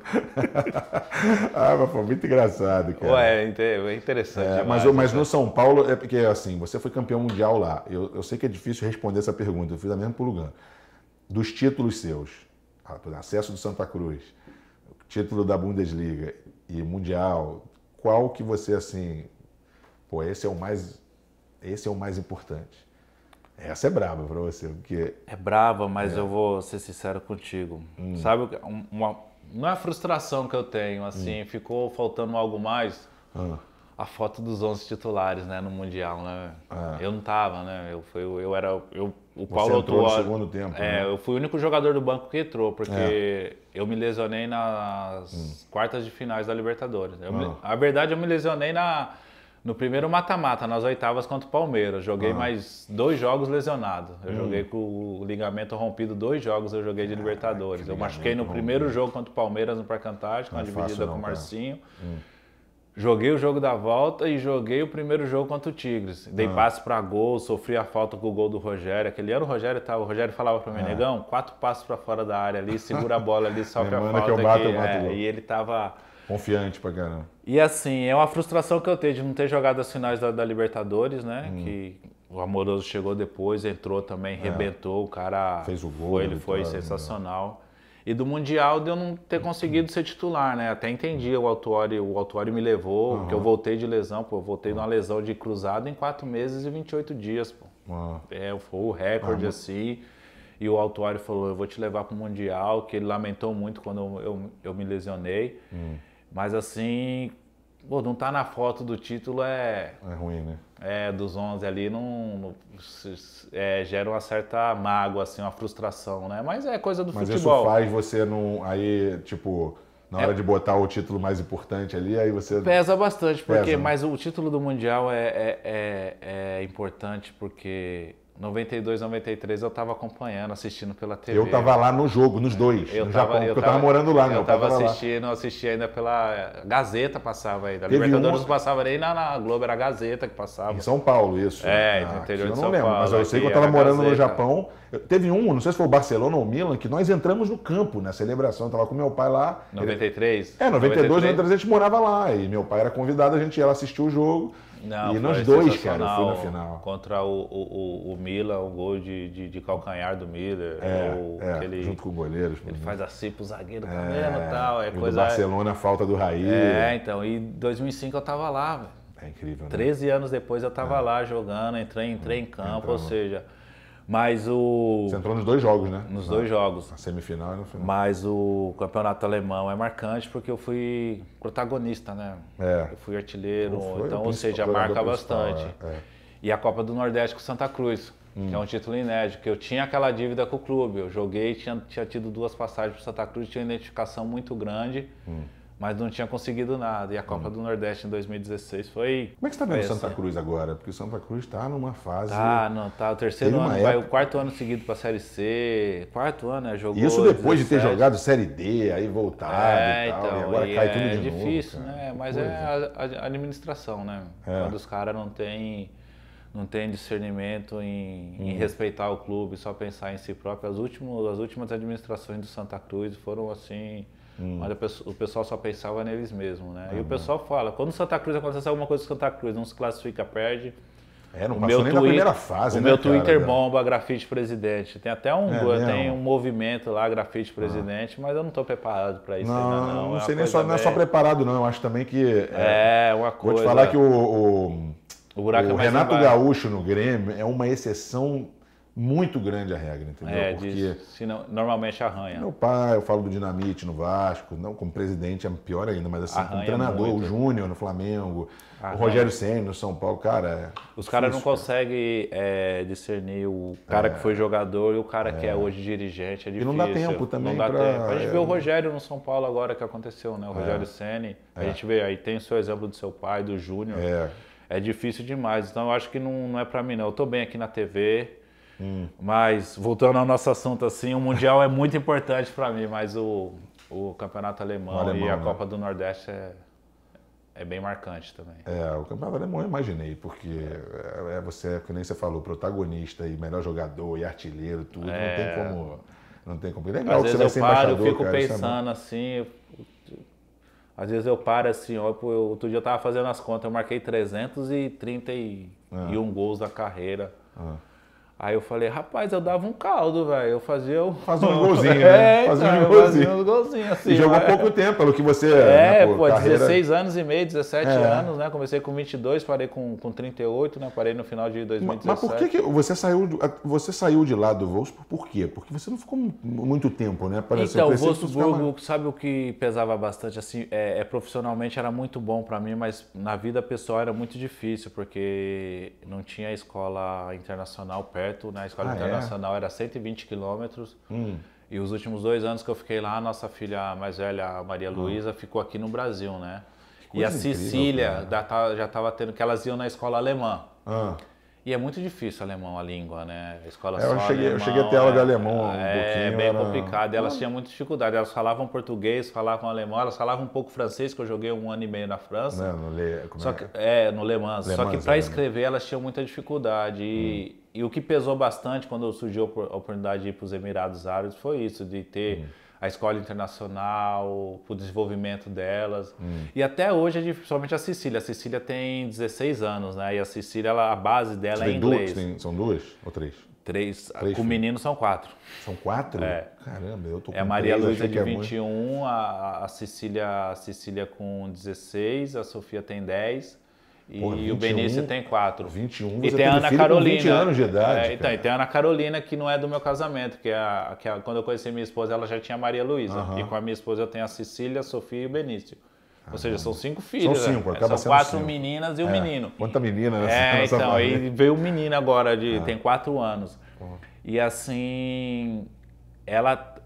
Mas foi muito engraçado, cara. É interessante. Mas no São Paulo, é porque assim, você foi campeão mundial lá. Eu sei que é difícil responder essa pergunta, eu fiz a mesma pro Lugano. Dos títulos seus, acesso do Santa Cruz, título da Bundesliga e Mundial, qual que você assim, esse é o mais importante? Essa é braba pra você, porque... É braba, mas eu vou ser sincero contigo. Sabe, não é a frustração que eu tenho, assim, ficou faltando algo mais. A foto dos 11 titulares, né, no Mundial, né? Eu não tava, né? O Paulo entrou no segundo tempo, né? Eu fui o único jogador do banco que entrou, porque eu me lesionei nas quartas de finais da Libertadores. A verdade, eu me lesionei no primeiro mata-mata, nas oitavas contra o Palmeiras. Joguei mais 2 jogos lesionado. Eu joguei com o ligamento rompido, 2 jogos eu joguei de Libertadores. Eu machuquei no primeiro jogo contra o Palmeiras no Parque Antártico, na dividida com o Marcinho. Joguei o jogo da volta e joguei o primeiro jogo contra o Tigres. Dei passe para gol, sofri a falta com o gol do Rogério. Aquele ano o Rogério falava para mim, negão, 4 passos para fora da área ali, segura a bola ali, sofre a falta. Que eu bato, eu bato e ele tava... Confiante pra caramba. E assim, é uma frustração que eu tenho de não ter jogado as finais da Libertadores, né? Que o Amoroso chegou depois, entrou também, rebentou, o cara... Fez o gol. Ele foi sensacional. E do Mundial de eu não ter conseguido ser titular, né? Até entendi, o Autuori me levou, porque eu voltei de lesão, eu voltei de uma lesão de cruzado em 4 meses e 28 dias, pô. Foi o recorde, assim. E o Autuori falou, eu vou te levar pro Mundial, que ele lamentou muito quando eu me lesionei. Mas assim, não tá na foto do título é ruim, né? Dos 11 ali, gera uma certa mágoa, assim, uma frustração, né? Mas é coisa do futebol. Mas isso faz você não... Aí, tipo, na hora de botar o título mais importante ali, aí você... Pesa bastante, porque... Mas o título do Mundial é importante porque... 92, 93 eu tava acompanhando, assistindo pela TV. Eu tava lá no jogo, nos dois, no Japão, porque eu tava morando lá. Eu tava assisti ainda pela Gazeta, passava ainda. A Libertadores não passava nem na Globo, era a Gazeta que passava. Em São Paulo, isso. No interior de São Paulo. Mas eu sei que eu tava morando no Japão. Teve não sei se foi o Barcelona ou o Milan, que nós entramos no campo, na celebração. Eu tava com meu pai lá. 93? 92, 93 a gente morava lá. E meu pai era convidado, a gente ia lá assistir o jogo. Não, e nós dois, cara, eu fui na final. Contra o Milan, o gol de calcanhar do Miller. Junto com o goleiro. Ele faz assim pro zagueiro também e tal. Do Barcelona, a falta do Raí. Então, e em 2005 eu tava lá, velho. É incrível, né? 13 anos depois eu tava lá jogando, entrei em campo, ou seja... Mas Você entrou nos 2 jogos, né? Nos 2 jogos. Na semifinal e no final. Mas o campeonato alemão é marcante porque eu fui protagonista, né? Eu fui artilheiro, então, ou seja, marca bastante. E a Copa do Nordeste com Santa Cruz, que é um título inédito, que eu tinha aquela dívida com o clube. Eu joguei, tinha tido 2 passagens para Santa Cruz, tinha uma identificação muito grande. Mas não tinha conseguido nada. E a Copa do Nordeste em 2016 foi... Como é que você está vendo o Santa Cruz agora? Porque o Santa Cruz está numa fase... Tá. O terceiro ano, vai o 4º ano seguido para a Série C. 4º ano, né? Jogou... Isso depois 17. De ter jogado Série D, aí voltado e tal. Então, e agora cai tudo de novo. É difícil, cara. né? Mas é a administração, né? Quando os caras não têm não tem discernimento em respeitar o clube, só pensar em si próprio. As últimas administrações do Santa Cruz foram assim, onde o pessoal só pensava neles mesmos, né? E o pessoal fala, quando o Santa Cruz acontece alguma coisa com o Santa Cruz, não se classifica, perde. Não passou nem na primeira fase, né, meu Twitter bomba grafite presidente. Tem até tem um movimento lá, grafite presidente, mas eu não estou preparado para isso ainda não. Não sei nem só, não é só preparado não, eu acho também que... uma coisa... Vou te falar que o Renato Gaúcho no Grêmio é uma exceção muito grande à regra, entendeu? Porque normalmente arranha. Meu pai, eu falo do Dinamite no Vasco, não como presidente é pior ainda, mas assim, como treinador, muito. O Júnior no Flamengo, o Rogério Ceni no São Paulo, cara... Os caras não conseguem discernir o cara que foi jogador e o cara que é hoje dirigente, é difícil. E não dá tempo também tempo. A gente vê o Rogério no São Paulo agora que aconteceu, né? O Rogério Ceni, a gente vê aí, tem o seu exemplo do seu pai, do Júnior. É difícil demais, então eu acho que não é pra mim não. Eu tô bem aqui na TV, mas voltando ao nosso assunto assim, o Mundial é muito importante pra mim, mas o Campeonato Alemão e a Copa do Nordeste é bem marcante também. O Campeonato Alemão eu imaginei, porque você, que nem você falou, protagonista e melhor jogador e artilheiro, tudo, não tem como. Legal, às vezes eu fico pensando assim... Às vezes eu paro assim, outro dia eu tava fazendo as contas, eu marquei 331 gols na carreira. Aí eu falei, rapaz, eu dava um caldo, velho. Eu fazia um golzinho, né? Fazia uns golzinhos assim. E jogou pouco tempo, pelo que você... carreira... 16 anos e meio, 17 anos, né? Comecei com 22, parei com 38, né? Parei no final de 2017. Mas por que você saiu de lá do Wolfsburg? Por quê? Porque você não ficou muito tempo, né? Então, o Wolfsburg, sabe o que pesava bastante? Assim, profissionalmente era muito bom para mim, mas na vida pessoal era muito difícil, porque não tinha escola internacional perto. Na escola internacional era 120 quilômetros e os últimos 2 anos que eu fiquei lá, a nossa filha mais velha, a Maria Luísa, ficou aqui no Brasil, né? E a Cecília já estava tendo, que elas iam na escola alemã. E é muito difícil alemão, a língua, né? A escola eu cheguei a ter aula de alemão um pouquinho. É bem complicado. Elas tinham muita dificuldade. Elas falavam português, falavam alemão, elas falavam um pouco francês, que eu joguei 1 ano e meio na França. No Le Mans. Só que para escrever elas tinham muita dificuldade. E o que pesou bastante quando surgiu a oportunidade de ir para os Emirados Árabes foi isso, de ter a escola internacional, o desenvolvimento delas. E até hoje, somente a Cecília. A Cecília tem 16 anos, né? E a Cecília, a base dela é inglês. São 2 ou 3? 3. Com o menino são 4. São 4? Caramba, eu tô com a Maria Luísa de 21, a Cecília com 16, a Sofia tem 10. E 21, o Benício tem 4. 21, e tem a Ana Carolina. 20 anos de idade. E tem a Ana Carolina, que não é do meu casamento, que quando eu conheci minha esposa, ela já tinha a Maria Luísa. E com a minha esposa eu tenho a Cecília, a Sofia e o Benício. Ou seja, são 5 filhos. São 5, acaba são 4 meninas e um menino. Quanta menina nessa então, aí veio o menino agora, tem 4 anos. E assim,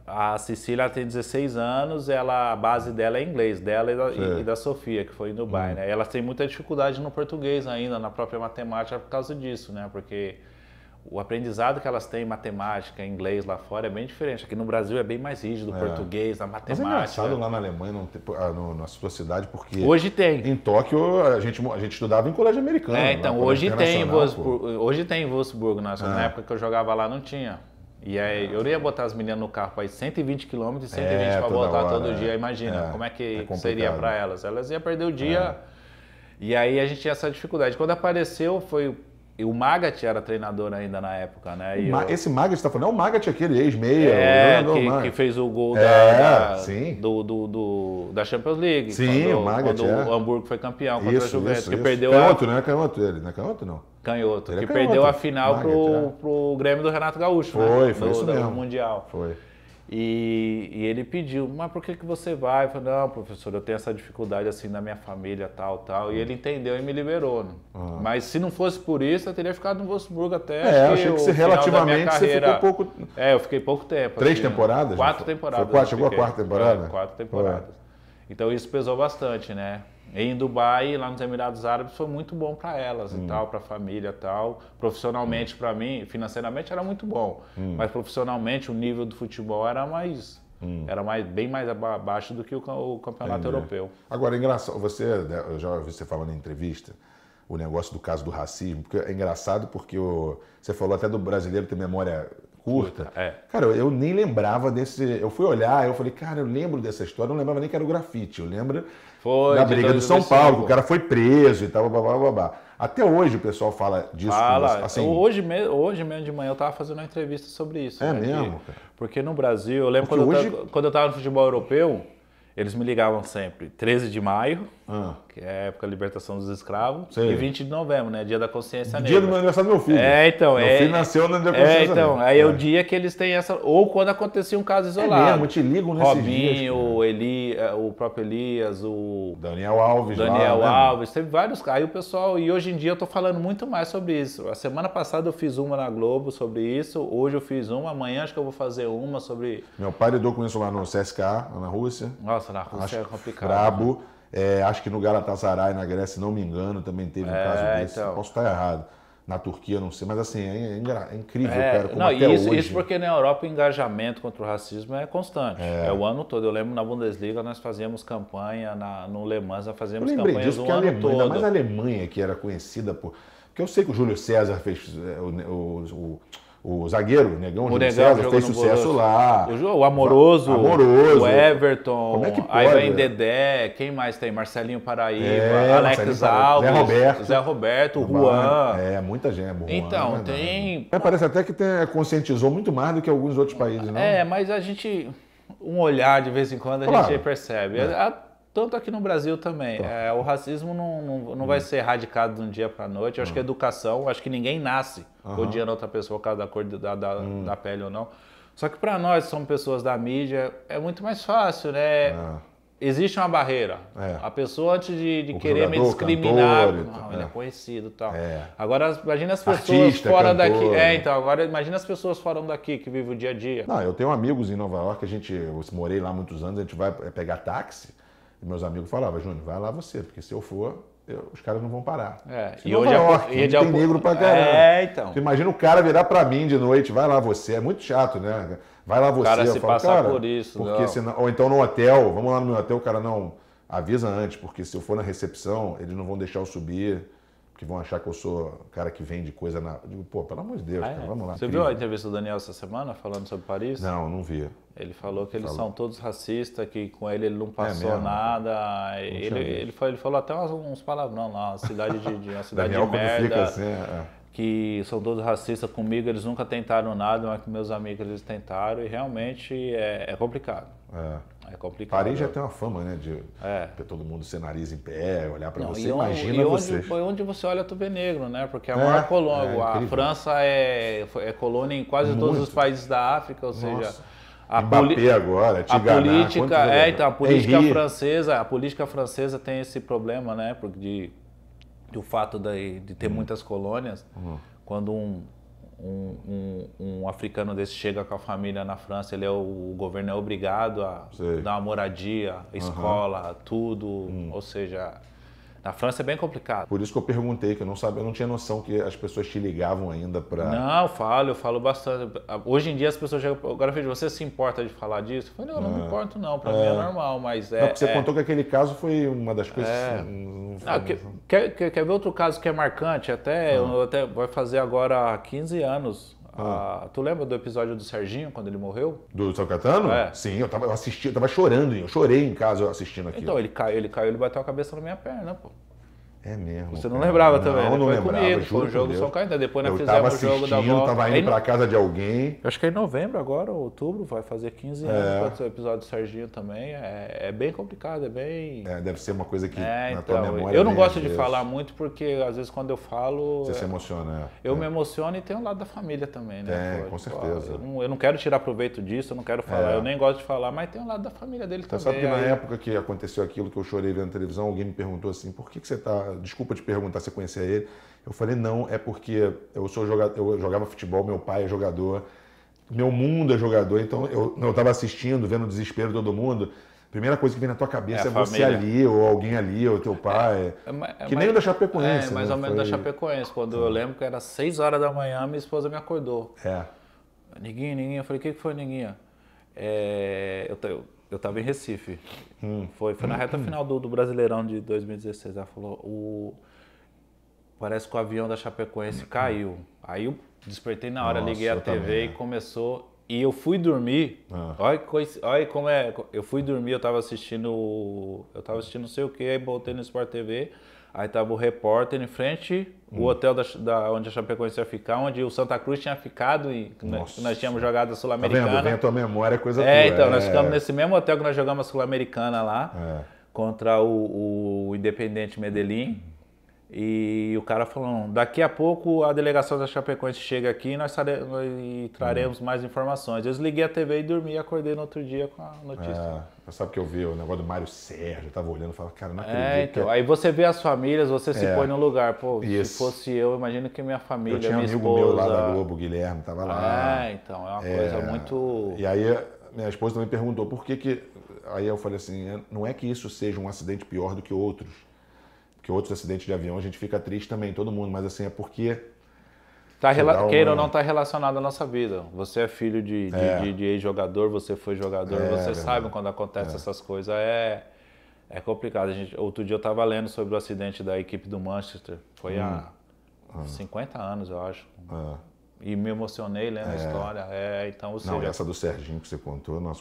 a Cecília tem 16 anos, a base dela é inglês, dela e da Sofia, que foi em Dubai, né? Elas têm muita dificuldade no português ainda, na própria matemática, por causa disso, né? Porque o aprendizado que elas têm em matemática, em inglês lá fora é bem diferente. Aqui no Brasil é bem mais rígido, o português, a matemática. Mas é engraçado lá na Alemanha, na sua cidade, porque... Hoje tem. Em Tóquio, a gente estudava em colégio americano. Então, hoje tem em Wolfsburg. Na época que eu jogava lá não tinha. E aí, eu ia botar as meninas no carro para ir 120 km e 120 para voltar todo dia. Imagina, como é que seria para elas? Elas iam perder o dia. E aí a gente tinha essa dificuldade. Quando apareceu, o Magath era treinador ainda na época, né? Esse Magath que você está falando é o Magath, aquele ex-meia. Que fez o gol da Champions League. Sim, o Magath. Quando o Hamburgo foi campeão contra a Juventus. Que perdeu canhoto, né? Canhoto ele. Não é canhoto, não? Canhoto. Que perdeu a final pro Grêmio do Renato Gaúcho, foi isso mesmo. Do Mundial. Foi. E ele pediu, mas por que você vai? Eu falei, não, professor, eu tenho essa dificuldade assim na minha família, tal. E ele entendeu e me liberou. Né? Mas se não fosse por isso, eu teria ficado no Wolfsburg até. Eu achei que relativamente você ficou pouco... eu fiquei pouco tempo. 3 temporadas? 4 temporadas. Chegou a 4ª temporada? 4 temporadas. Então isso pesou bastante, né? E em Dubai, lá nos Emirados Árabes, foi muito bom para elas e tal, para a família e tal. Profissionalmente, para mim, financeiramente era muito bom. Mas profissionalmente, o nível do futebol era bem mais abaixo do que o campeonato europeu. Agora, engraçado, eu já ouvi você falando em entrevista, o negócio do caso do racismo, porque é engraçado porque você falou até do brasileiro ter memória curta. Cara, eu nem lembrava desse... Eu fui olhar, eu falei, cara, eu lembro dessa história, eu não lembrava nem que era o grafite, eu lembro da briga do São Paulo, que o cara foi preso e tal, blá. Até hoje o pessoal fala disso. Assim, hoje mesmo de manhã eu tava fazendo uma entrevista sobre isso. É mesmo, cara? Porque no Brasil, eu lembro quando eu tava no futebol europeu, eles me ligavam sempre 13 de maio, que é a época da libertação dos escravos, e 20 de novembro, né? Dia da consciência negra. Dia do aniversário do meu filho. Meu filho nasceu no dia da consciência negra. Aí é o dia que eles têm essa... Ou quando acontecia um caso isolado. É mesmo, te ligam nesses dias. Robinho, o próprio Elias, o... Daniel Alves. Alves, teve vários... Aí o pessoal... E hoje em dia eu tô falando muito mais sobre isso. A semana passada eu fiz uma na Globo sobre isso, hoje eu fiz uma, amanhã acho que eu vou fazer uma sobre... Meu pai lidou com isso lá no CSKA, lá na Rússia. Nossa, na Rússia é complicado. Brabo. Acho que no Galatasaray, na Grécia, se não me engano, também teve um caso desse. Então... Posso estar errado. Na Turquia, não sei. Mas assim, é incrível, cara. Como até hoje... Isso porque na Europa o engajamento contra o racismo é constante. É o ano todo. Eu lembro na Bundesliga nós fazíamos campanha, no Le Mans nós fazíamos campanhas o ano todo. Ainda mais a Alemanha, que era conhecida por... Porque eu sei que o Júlio César fez... O zagueiro, o Negão, Júlio César, fez sucesso lá. O Amoroso, o Everton, como é que pode, aí vem Dedé, quem mais tem? Marcelinho Paraíba, Alex Alves, Zé Roberto, Juan. Muita gente. Então, tem... Parece até que conscientizou muito mais do que alguns outros países, não? Mas a gente, um olhar de vez em quando a gente percebe. Tanto aqui no Brasil também. O racismo não vai ser erradicado de um dia para a noite. Eu acho que a educação, acho que ninguém nasce odiando outra pessoa por causa da cor da pele ou não. Só que para nós, que somos pessoas da mídia, é muito mais fácil, né? Existe uma barreira. A pessoa, antes de querer me discriminar, ele é conhecido e tal. Agora, imagina as pessoas fora daqui. Então, agora imagina as pessoas fora daqui, que vivem o dia a dia. Eu tenho amigos em Nova York, eu morei lá há muitos anos, a gente vai pegar táxi. E meus amigos falavam, Júnior, vai lá você, porque se eu for, os caras não vão parar. E hoje tem negro pra caramba. Então. Você imagina o cara virar pra mim de noite, vai lá você, é muito chato, né? Vai lá você. O cara eu se falo, passar por isso. Porque senão, ou então no hotel, vamos lá no meu hotel, o cara não avisa antes, porque se eu for na recepção, eles não vão deixar eu subir, porque vão achar que eu sou cara que vende coisa na... Eu digo, pô, pelo amor de Deus, cara, vamos lá. Você viu a entrevista do Daniel essa semana, falando sobre Paris? Não vi. Ele falou que eles são todos racistas, que com ele não passou nada. Ele falou até uns palavrão lá, uma cidade de merda. Fica assim, Que são todos racistas comigo, eles nunca tentaram nada, mas com meus amigos eles tentaram e realmente é complicado. É complicado. Paris já tem uma fama, né, de todo mundo ser nariz em pé, olhar para você, imagina você. Onde você olha, tu vê negro, né? Porque a maior colônia, a França é colônia em quase todos os países da África, ou seja... Mbappé agora, a política francesa tem esse problema, né, do fato de ter muitas colônias. Quando um africano desse chega com a família na França, o governo é obrigado a dar uma moradia, escola, tudo, ou seja... Na França é bem complicado. Por isso que eu perguntei, que eu não tinha noção que as pessoas te ligavam ainda para... Não, eu falo bastante. Hoje em dia as pessoas chegam... Agora, você se importa de falar disso? Eu falei, não me importo não, para mim é normal, mas Não, porque você contou que aquele caso foi uma das coisas... Quer ver outro caso que é marcante? Vai fazer agora 15 anos. Tu lembra do episódio do Serginho, quando ele morreu? Do São Caetano? Sim, eu tava chorando, eu chorei em casa assistindo aquilo. Então, ele caiu, ele bateu a cabeça na minha perna, pô. É mesmo. Você não lembrava também? Não lembrava. Comigo, foi o jogo do São Caetano. Depois nós fizemos o jogo da volta. Eu tava indo pra casa de alguém. Eu acho que é em novembro agora, outubro, vai fazer 15 anos. O episódio do Serginho também. É bem complicado, é bem... deve ser uma coisa que na tua memória... Eu não gosto de falar muito porque às vezes quando eu falo... Você se emociona, Eu me emociono e tem um lado da família também, né? Com certeza. Eu não quero tirar proveito disso, eu não quero falar. Eu nem gosto de falar, mas tem um lado da família dele também. Você sabe que na época que aconteceu aquilo que eu chorei vendo televisão, alguém me perguntou assim, por que você tá... Desculpa te perguntar, você conhecia ele? Eu falei, não, é porque eu jogava futebol, meu pai é jogador, meu mundo é jogador, então eu estava assistindo, vendo o desespero de todo mundo. Primeira coisa que vem na tua cabeça é você ali, ou alguém ali, ou teu pai. Nem o da Chapecoense. Mais ou menos da Chapecoense, quando eu lembro que era 6 horas da manhã, minha esposa me acordou. Neguinho, eu falei, o que foi, Neguinha? Eu estava em Recife. Foi na reta final do Brasileirão de 2016. Ela falou, parece que o avião da Chapecoense caiu. Aí eu despertei na hora, liguei a TV e começou... E eu fui dormir, olha como é, eu fui dormir, eu tava assistindo não sei o que, aí voltei no Sport TV, aí tava o repórter em frente, o hotel onde a Chapecoense ia ficar, onde o Santa Cruz tinha ficado e nós tínhamos jogado a Sul-Americana. Tá vendo? Vem a tua memória, coisa tua. Então, nós ficamos nesse mesmo hotel que nós jogamos a Sul-Americana lá, contra o Independente Medellín. E o cara falou, daqui a pouco a delegação da Chapecoense chega aqui e nós traremos mais informações. Eu desliguei a TV e dormi e acordei no outro dia com a notícia. Sabe que eu vi o negócio do Mário Sérgio, eu tava olhando e falava, cara, não acredito. Então, aí você vê as famílias, você se põe no lugar. Pô, se fosse eu, imagino que minha família, minha esposa... Eu tinha um amigo meu lá da Globo, Guilherme, tava lá. Então, é uma coisa muito... E aí minha esposa também perguntou por que... Aí eu falei assim, não é que isso seja um acidente pior do que outros. Porque outros acidentes de avião a gente fica triste também, todo mundo, mas assim, é porque... Queira ou não, está relacionado à nossa vida. Você é filho de ex-jogador, você foi jogador, você sabe quando acontece essas coisas, é complicado. Outro dia eu estava lendo sobre o acidente da equipe do Manchester, foi há 50 anos, eu acho. E me emocionei lendo a história. Então, ou seja, não, essa do Serginho que você contou, eu não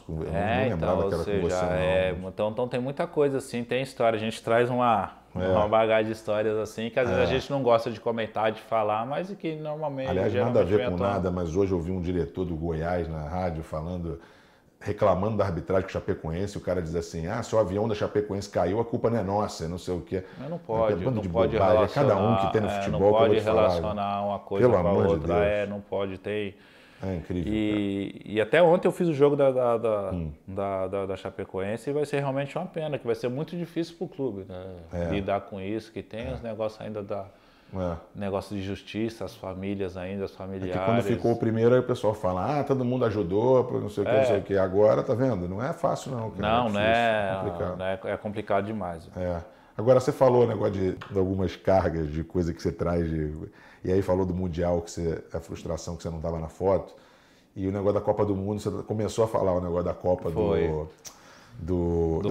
lembrava que era com você, não. Então tem muita coisa assim, tem história. A gente traz uma bagagem de histórias assim, que às vezes a gente não gosta de comentar, de falar, mas que normalmente... Aliás, nada a ver com nada, mas hoje eu vi um diretor do Goiás na rádio reclamando da arbitragem com o Chapecoense, o cara diz assim, se o avião da Chapecoense caiu, a culpa não é nossa, não sei o quê. Mas não pode, não pode relacionar. É cada um que tem no futebol, não pode relacionar uma coisa com a outra, não pode ter... É incrível. E até ontem eu fiz o jogo da Chapecoense e vai ser realmente uma pena, que vai ser muito difícil para o clube, né? Lidar com isso, que tem os negócios ainda negócio de justiça, as famílias ainda, as familiares. É que quando ficou o primeiro, aí o pessoal fala, todo mundo ajudou, não sei o que, não sei o que. Agora, tá vendo? Não é fácil não. Cara. É complicado demais. Agora, você falou o negócio de algumas cargas, de coisa que você traz, e aí falou do Mundial, a frustração que você não estava na foto, e o negócio da Copa do Mundo, você começou a falar o negócio da Copa do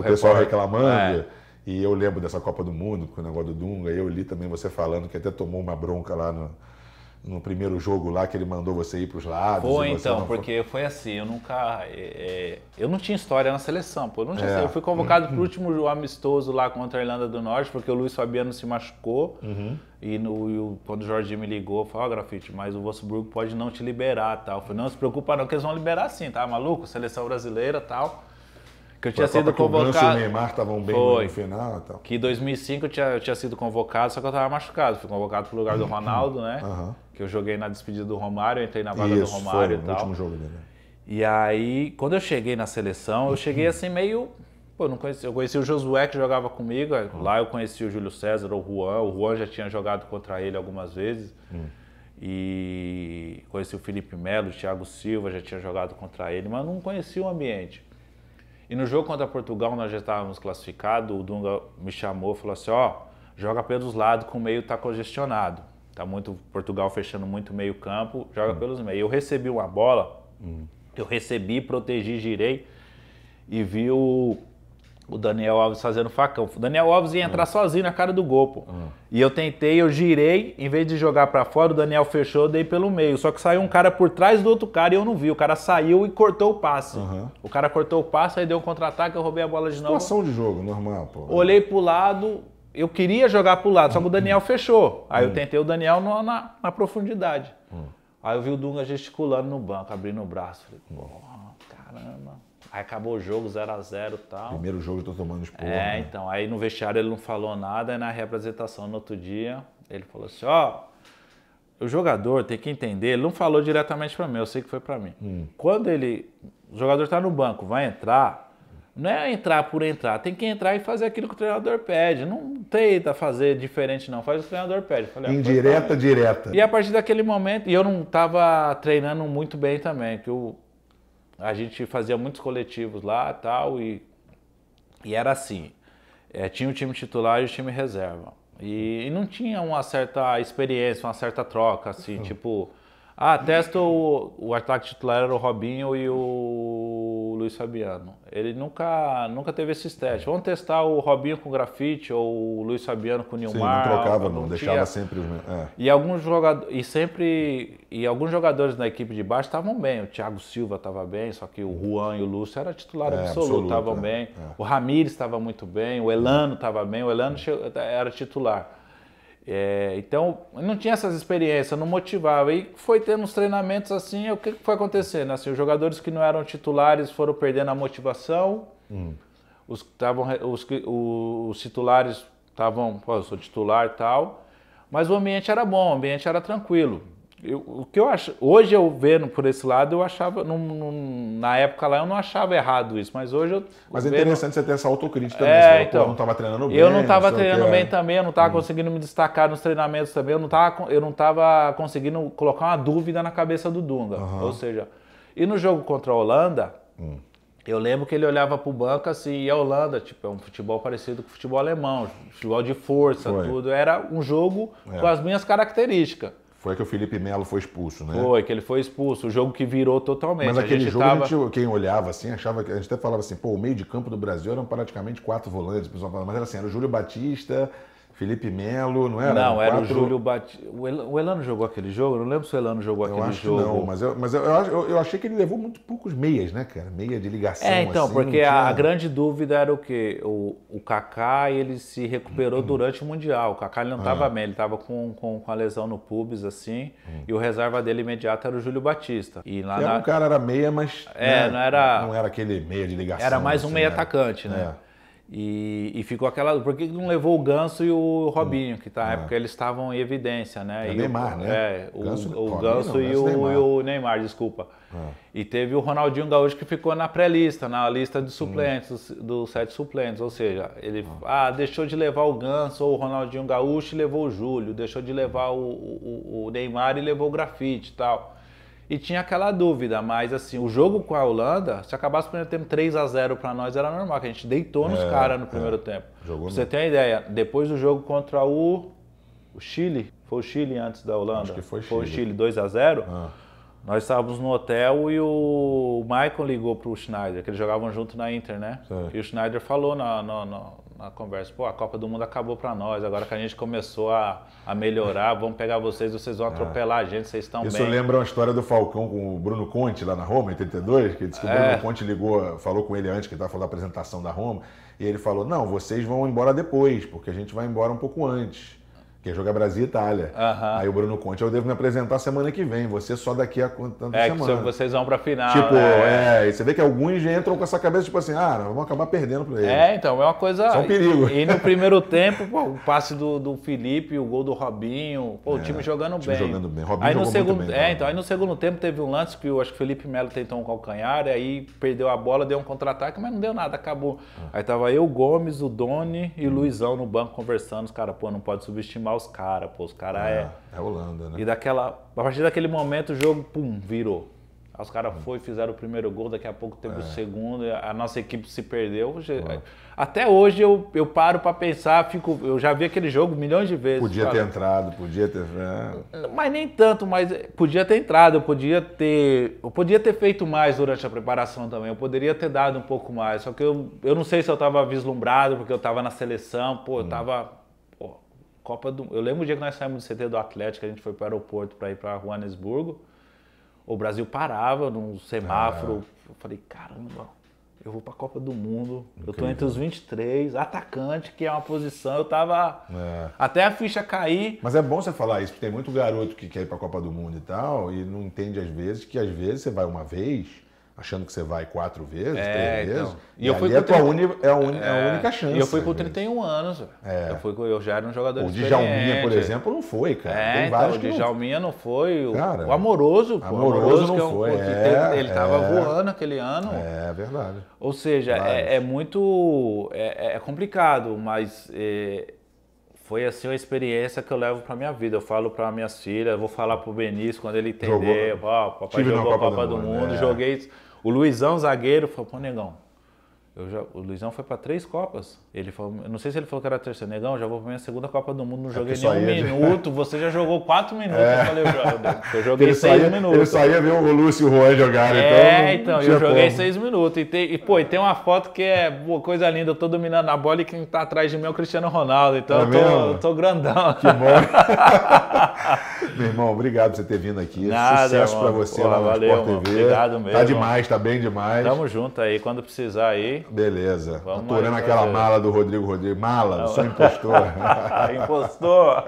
pessoal reclamando, e eu lembro dessa Copa do Mundo, com o negócio do Dunga, e eu li também você falando que até tomou uma bronca lá no primeiro jogo lá, que ele mandou você ir para os lados. Foi então, porque foi assim, eu nunca... eu não tinha história na seleção, pô. Eu fui convocado para o último amistoso lá contra a Irlanda do Norte, porque o Luiz Fabiano se machucou, e quando o Jorginho me ligou, falou, Grafite, mas o Wolfsburgo pode não te liberar, tal. Eu falei, não se preocupa não, que eles vão liberar sim, tá maluco? Seleção brasileira, tal. Que eu tinha sido convocado. O Ganso e o Neymar estavam bem no final e tal. Que em 2005 eu tinha sido convocado, só que eu estava machucado. Fui convocado pro lugar do Ronaldo, né? Que eu joguei na despedida do Romário, entrei na vaga do Romário e tal. No último jogo dele. E aí, quando eu cheguei na seleção, eu cheguei assim meio... Pô, não conheci, eu conheci o Josué que jogava comigo, lá eu conheci o Júlio César, o Juan já tinha jogado contra ele algumas vezes. E conheci o Felipe Melo, o Thiago Silva já tinha jogado contra ele, mas não conhecia o ambiente. E no jogo contra Portugal, nós já estávamos classificados, o Dunga me chamou e falou assim, joga pelos lados que o meio está congestionado. Tá muito, Portugal fechando muito meio campo, joga pelos meios. Eu recebi uma bola, eu recebi, protegi, girei e vi o Daniel Alves fazendo facão. O Daniel Alves ia entrar sozinho na cara do gol, pô. E eu tentei, eu girei, em vez de jogar pra fora, o Daniel fechou, eu dei pelo meio. Só que saiu um cara por trás do outro cara e eu não vi. O cara saiu e cortou o passe. O cara cortou o passe, aí deu um contra-ataque, eu roubei a bola de novo. Situação de jogo, normal, pô. Olhei pro lado, eu queria jogar pro lado, só que o Daniel fechou. Aí eu tentei o Daniel na profundidade. Aí eu vi o Dunga gesticulando no banco, abrindo o braço. Falei, caramba. Aí acabou o jogo, 0x0 e tal. Primeiro jogo eu tô tomando esporro. Então, aí no vestiário ele não falou nada, aí na representação no outro dia, ele falou assim, o jogador tem que entender, ele não falou diretamente pra mim, eu sei que foi pra mim. Quando o jogador tá no banco, vai entrar, não é entrar por entrar, tem que entrar e fazer aquilo que o treinador pede, não tenta fazer diferente não, faz o que o treinador pede. Falei, indireta, direta. E a partir daquele momento, e eu não tava treinando muito bem também, que a gente fazia muitos coletivos lá tal, e era assim, tinha o time titular e o time reserva. E não tinha uma certa experiência, uma certa troca, assim, tipo, testa o ataque titular era o Robinho e o Luiz Fabiano. Ele nunca teve esses testes. Vamos testar o Robinho com grafite ou o Luiz Fabiano com o Nilmar. Sim, não trocava, não deixava sempre os mesmos. E alguns jogadores da equipe de baixo estavam bem. O Thiago Silva estava bem, só que o Juan e o Lúcio era titular absoluto, estavam bem. O Ramires estava muito bem, o Elano estava bem, o Elano era titular. Então, não tinha essas experiências, não motivava. E foi tendo uns treinamentos assim, o que foi acontecendo? Assim, os jogadores que não eram titulares foram perdendo a motivação, os titulares estavam, eu sou titular e tal, mas o ambiente era bom, o ambiente era tranquilo. O que eu acho, hoje eu vendo por esse lado, eu achava, na época lá eu não achava errado isso, mas hoje eu... Mas é interessante você ter essa autocrítica também, você então, eu não estava treinando bem. Eu não estava treinando bem também, eu não estava conseguindo me destacar nos treinamentos também, eu não estava conseguindo colocar uma dúvida na cabeça do Dunga. Ou seja, e no jogo contra a Holanda, eu lembro que ele olhava pro banco assim, e a Holanda, tipo, é um futebol parecido com o futebol alemão, futebol de força, tudo. Era um jogo com as minhas características. Foi que o Felipe Melo foi expulso, né? Foi, que ele foi expulso, o jogo que virou totalmente. Mas aquele jogo, quem olhava assim, achava que a gente até falava assim, pô, o meio de campo do Brasil eram praticamente 4 volantes, mas era assim, era o Júlio Batista, Felipe Melo, não era? Não, era o Júlio Batista. O Elano jogou aquele jogo? Eu não lembro se o Elano jogou aquele jogo. Não, mas eu achei que ele levou muito poucos meias, né, cara? Meia de ligação. Então, assim, porque a grande dúvida era o quê? O Kaká, ele se recuperou durante o Mundial. O Kaká ele não estava bem, ele estava com a lesão no pubis, assim, e o reserva dele imediato era o Júlio Batista. E lá um cara era meia, mas não era aquele meia de ligação. Era mais um meia atacante, né? E ficou aquela... Por que não levou o Ganso e o Robinho, que na época eles estavam em evidência, né? O Neymar, né? O Ganso e o Neymar, desculpa. E teve o Ronaldinho Gaúcho que ficou na pré-lista, na lista de suplentes, dos 7 suplentes. Ou seja, ele deixou de levar o Ganso ou o Ronaldinho Gaúcho e levou o Júlio. Deixou de levar o Neymar e levou o grafite e tal. E tinha aquela dúvida, mas assim, o jogo com a Holanda, se acabasse o primeiro tempo 3-0 para nós, era normal, que a gente deitou nos caras no primeiro tempo. Pra você ter uma ideia, depois do jogo contra o Chile, foi o Chile antes da Holanda? Acho que foi o Chile 2-0. Nós estávamos no hotel e o Maicon ligou pro Schneider, que eles jogavam junto na Inter, né? E o Schneider falou na conversa, pô, a Copa do Mundo acabou para nós, agora que a gente começou a melhorar, vamos pegar vocês vão atropelar a gente, vocês estão bem. Isso lembra uma história do Falcão com o Bruno Conte lá na Roma, em 82, que disse que o Bruno Conte falou com ele antes, que estava falando da apresentação da Roma, e ele falou, não, vocês vão embora depois, porque a gente vai embora um pouco antes. Que é jogar Brasil e Itália. Aí o Bruno Conte, eu devo me apresentar semana que vem, você só daqui a tantas semanas. Que vocês vão pra final. Tipo, e você vê que alguns já entram com essa cabeça, tipo assim, vamos acabar perdendo pra eles. Então, é uma coisa... Só um perigo. E no primeiro tempo, pô, o passe do Felipe, o gol do Robinho, pô, o time jogando bem. Jogando bem. Robinho aí no jogou muito bem. Então, aí no segundo tempo teve um lance que eu acho que o Felipe Melo tentou um calcanhar, e aí perdeu a bola, deu um contra-ataque, mas não deu nada, acabou. Aí tava eu, Gomes, o Doni e o Luizão no banco conversando, os caras, pô, não pode subestimar os caras, pô, os caras É Holanda, né? E a partir daquele momento o jogo, pum, virou. Aí os caras fizeram o primeiro gol, daqui a pouco teve o segundo, a nossa equipe se perdeu. Até hoje eu paro pra pensar, eu já vi aquele jogo milhões de vezes. Podia ter entrado, podia ter... Mas nem tanto, mas podia ter entrado, eu podia ter feito mais durante a preparação também, eu poderia ter dado um pouco mais, só que eu não sei se eu tava vislumbrado, porque eu tava na seleção, eu tava... Eu lembro o dia que nós saímos do CT do Atlético, a gente foi para o aeroporto para ir para Joanesburgo. O Brasil parava num semáforo. Eu falei, caramba, eu vou para a Copa do Mundo. Incrível. Eu tô entre os 23, atacante, que é uma posição. Eu tava até a ficha cair. Mas é bom você falar isso, porque tem muito garoto que quer ir para a Copa do Mundo e tal, e não entende às vezes que às vezes você vai uma vez, achando que você vai 4 vezes, 3 vezes. E eu fui com a única chance. E eu fui com 31 anos. Eu já era um jogador experiente. O Djalminha, por exemplo, não foi, cara. Tem vários o Djalminha não foi. Cara, o Amoroso, pô. Amoroso não foi. Ele tava voando aquele ano. É verdade. Ou seja, é muito... É complicado, mas... Foi assim uma experiência que eu levo pra minha vida. Eu falo pra minhas filhas, vou falar pro Benício quando ele entender. Papai jogou a Copa do Mundo, joguei... O Luizão, zagueiro, falou, pô, negão, O Luizão foi para 3 Copas. Ele falou, não sei se ele falou que era terceiro. Negão, já vou para minha segunda Copa do Mundo, não joguei nem um minuto. Você já jogou 4 minutos. Eu falei, eu joguei 6 minutos. Ele só ia ver o Lúcio e o Juan jogarem. Então eu joguei 6 minutos. E tem uma foto que é coisa linda. Eu tô dominando a bola e quem tá atrás de mim é o Cristiano Ronaldo. Então eu tô grandão. Que bom. Meu irmão, obrigado por você ter vindo aqui. Nada, sucesso para você lá no Sport TV. Obrigado mesmo. Tá demais, tá bem demais. Tamo junto aí, quando precisar aí. Beleza. Aturando aquela mala do Rodrigo. Mala, só impostor. Impostor.